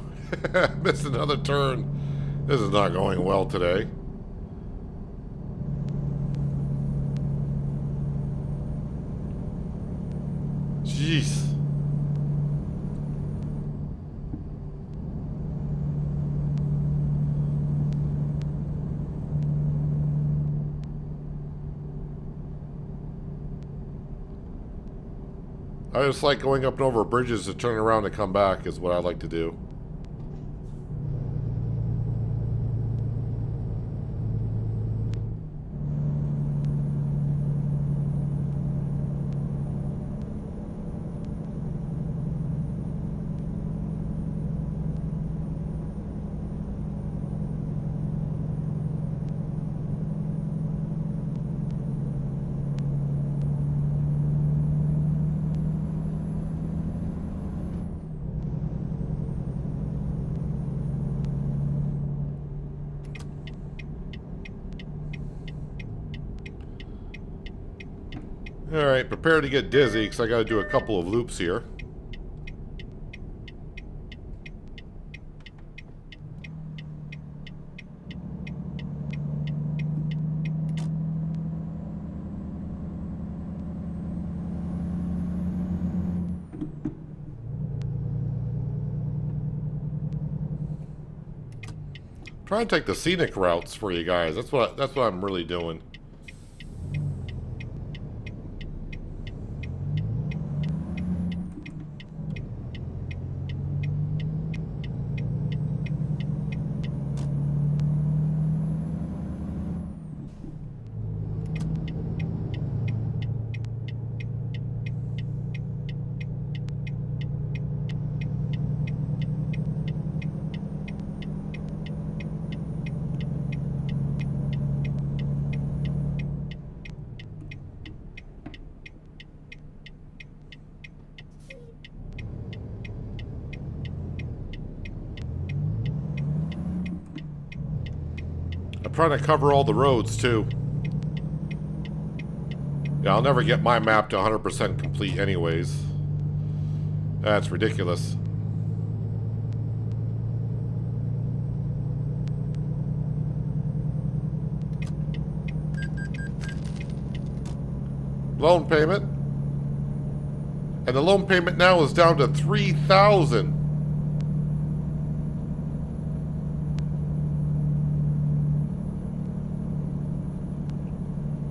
Speaker 1: miss another turn. This is not going well today. Jeez. I just like going up and over bridges to turn around and come back is what I like to do. Alright, prepare to get dizzy because I got to do a couple of loops here. Try and take the scenic routes for you guys. That's what I'm really doing. I'm trying to cover all the roads, too. Yeah, I'll never get my map to 100% complete anyways. That's ridiculous. Loan payment. And the loan payment now is down to $3,000.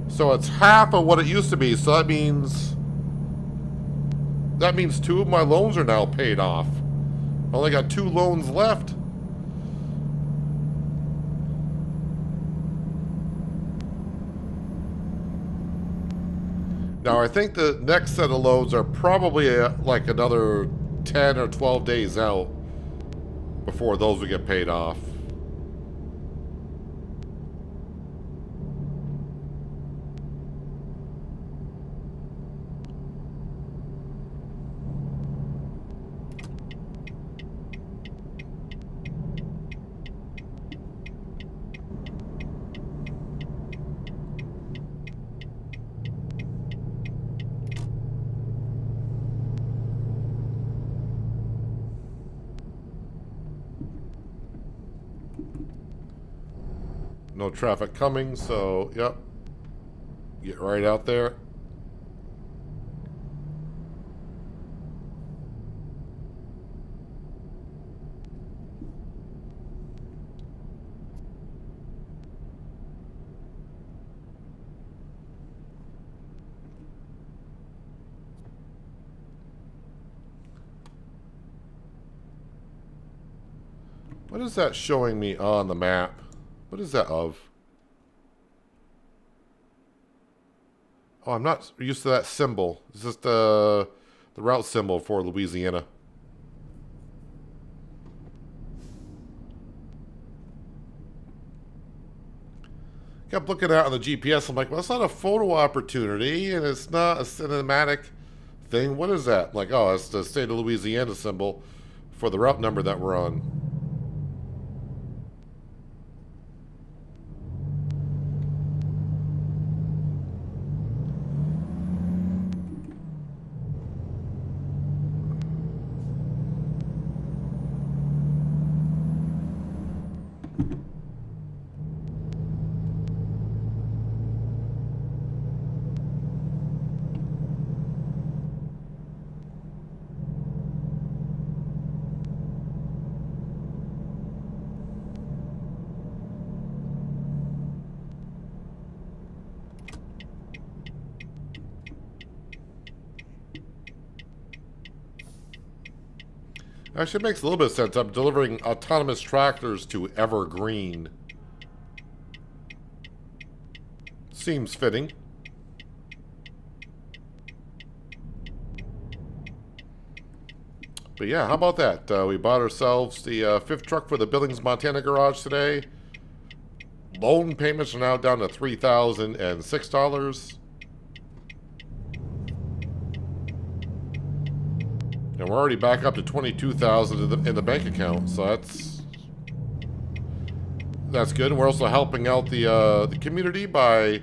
Speaker 1: So it's half of what it used to be. So that means two of my loans are now paid off. I only got 2 loans left. Now I think the next set of loans are probably like another 10 or 12 days out before those will get paid off. No traffic coming, so, yep. Get right out there. What is that showing me on the map? What is that of? Oh, I'm not used to that symbol. It's just the route symbol for Louisiana. Kept looking out on the GPS. I'm like, well, it's not a photo opportunity, and it's not a cinematic thing. What is that? I'm like, oh, it's the state of Louisiana symbol for the route number that we're on. Actually, it makes a little bit of sense. I'm delivering autonomous tractors to Evergreen. Seems fitting. But yeah, how about that? We bought ourselves the fifth truck for the Billings, Montana garage today. Loan payments are now down to $3,006. And we're already back up to $22,000 in the bank account, so that's good. And we're also helping out the community by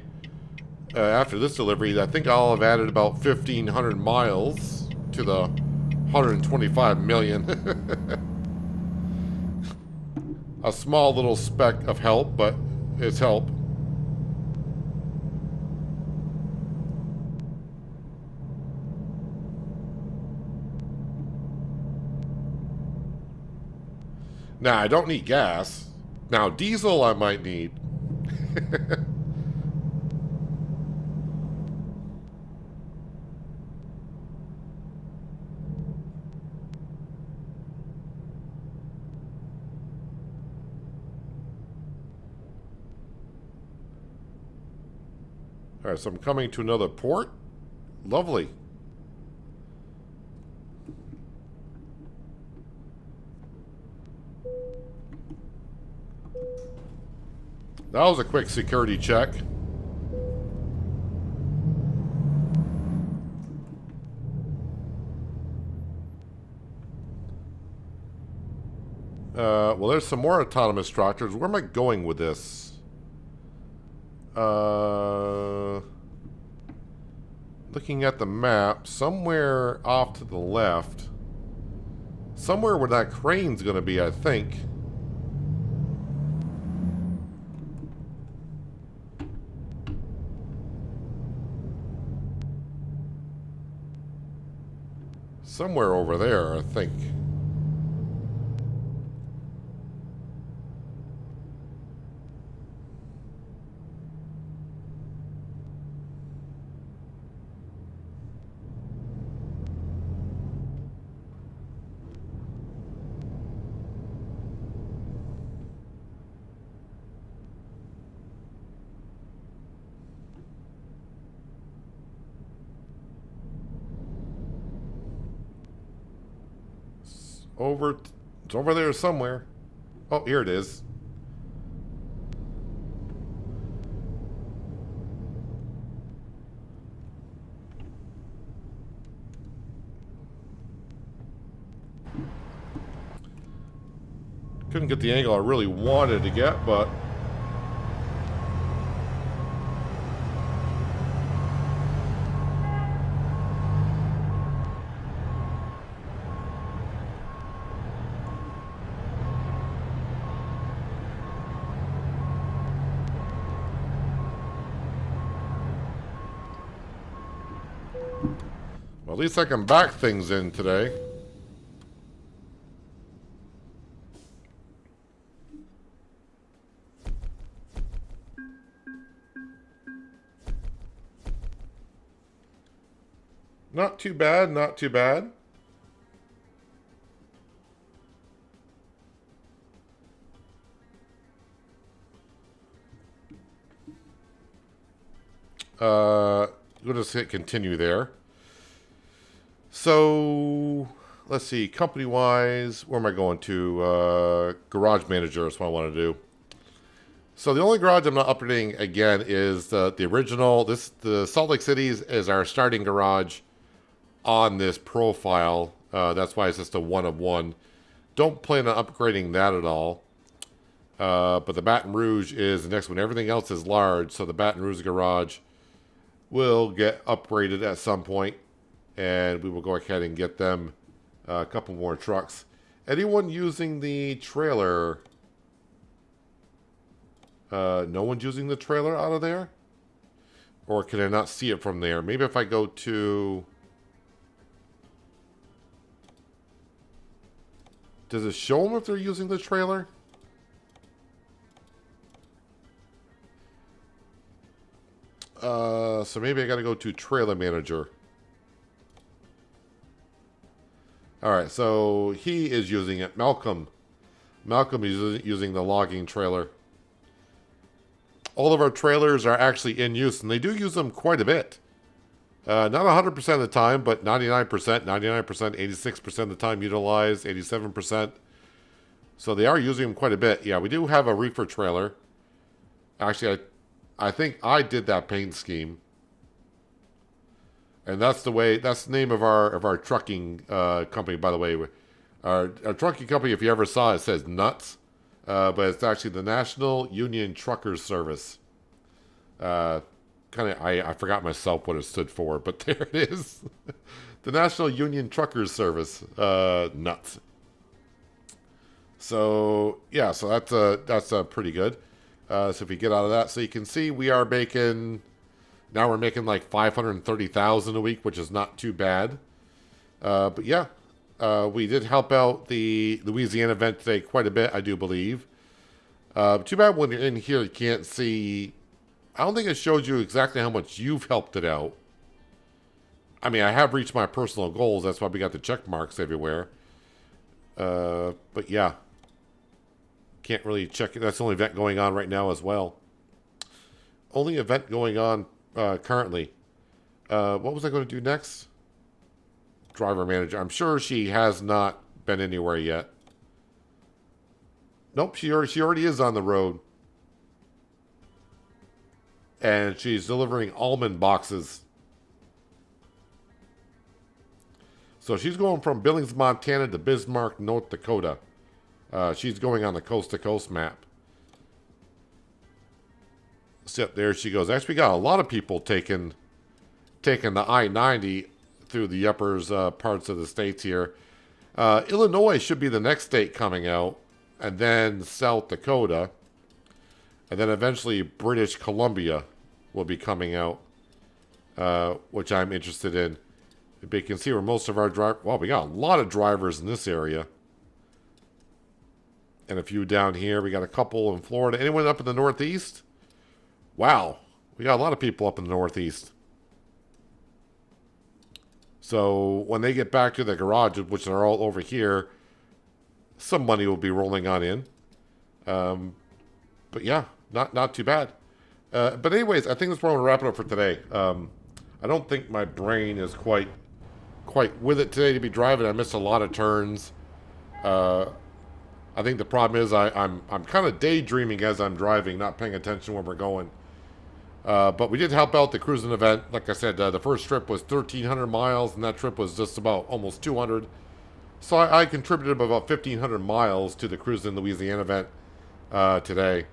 Speaker 1: after this delivery. I think I'll have added about 1,500 miles to the 125 million. A small little speck of help, but it's help. Now, I don't need gas. Now, diesel I might need. All right, so I'm coming to another port. Lovely. That was a quick security check. Well, there's some more autonomous tractors. Where am I going with this? Looking at the map, somewhere off to the left. Somewhere where that crane's going to be, I think. Somewhere over there, I think. It's over there somewhere. Oh, here it is. Couldn't get the angle I really wanted to get, but well, at least I can back things in today. Not too bad, not too bad. We'll just hit continue there. So, let's see. Company-wise, where am I going to? Garage Manager is what I want to do. So the only garage I'm not updating again is the original. The Salt Lake City is our starting garage on this profile. That's why it's just a 1 of 1. Don't plan on upgrading that at all. But the Baton Rouge is the next one. Everything else is large, so the Baton Rouge garage will get upgraded at some point, and we will go ahead and get them a couple more trucks. Anyone using the trailer? No one's using the trailer out of there? Or can I not see it from there? Maybe if I go to... Does it show them if they're using the trailer? So maybe I gotta go to Trailer Manager. Alright, so he is using it. Malcolm is using the logging trailer. All of our trailers are actually in use, and they do use them quite a bit. Not 100% of the time, but 99%, 86% of the time utilized, 87%. So they are using them quite a bit. Yeah, we do have a reefer trailer. Actually, I think I did that paint scheme. And that's the name of our trucking company, by the way. Our trucking company, if you ever saw it, says Nuts. But it's actually the National Union Truckers Service. I forgot myself what it stood for, but there it is. The National Union Truckers Service. Nuts. So, yeah, so that's pretty good. So if you get out of that, so you can see we are making... Now we're making like $530,000 a week, which is not too bad. But yeah, we did help out the Louisiana event today quite a bit, I do believe. Too bad when you're in here, you can't see... I don't think it shows you exactly how much you've helped it out. I mean, I have reached my personal goals. That's why we got the check marks everywhere. But yeah. Can't really check it. That's the only event going on right now as well. Only event going on currently. What was I going to do next? Driver manager. I'm sure she has not been anywhere yet. Nope, she already is on the road. And she's delivering almond boxes. So she's going from Billings, Montana to Bismarck, North Dakota. She's going on the coast-to-coast map. So there she goes. Actually, we got a lot of people taking the I-90 through the upper parts of the states here. Illinois should be the next state coming out, and then South Dakota, and then eventually British Columbia will be coming out, which I'm interested in. But you can see where most of our drivers... Well, we got a lot of drivers in this area. And a few down here. We got a couple in Florida. Anyone up in the Northeast? Wow. We got a lot of people up in the Northeast. So when they get back to the garage, which are all over here, some money will be rolling on in. But yeah, not too bad. But anyways, I think that's where I'm going to wrap it up for today. I don't think my brain is quite with it today to be driving. I missed a lot of turns. I think the problem is I'm kind of daydreaming as I'm driving, not paying attention where we're going. But we did help out the cruising event. Like I said, the first trip was 1,300 miles, and that trip was just about almost 200. So I contributed about 1,500 miles to the Cruising Louisiana event today.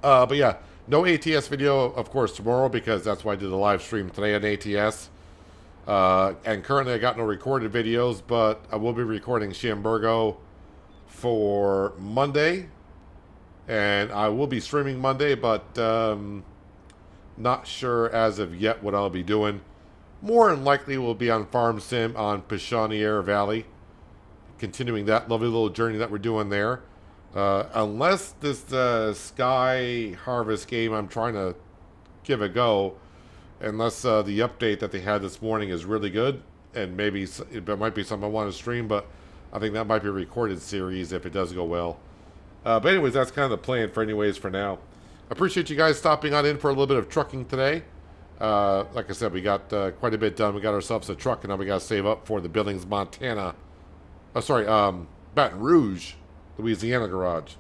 Speaker 1: But yeah, no ATS video, of course, tomorrow, because that's why I did the live stream today on ATS. And currently I got no recorded videos, but I will be recording Shamburgo for Monday. And I will be streaming Monday, but not sure as of yet what I'll be doing. More than likely will be on Farm Sim on Peshawniere Valley. Continuing that lovely little journey that we're doing there. Unless this Sky Harvest game I'm trying to give a go. Unless the update that they had this morning is really good. And maybe it might be something I want to stream, but I think that might be a recorded series if it does go well. But anyways, that's kind of the plan for now. I appreciate you guys stopping on in for a little bit of trucking today. Like I said, we got quite a bit done. We got ourselves a truck, and now we got to save up for the Billings, Montana. Oh, sorry, Baton Rouge, Louisiana garage.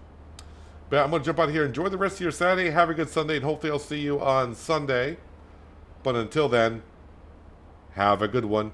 Speaker 1: But I'm going to jump out here. Enjoy the rest of your Saturday. Have a good Sunday, and hopefully I'll see you on Sunday. But until then, have a good one.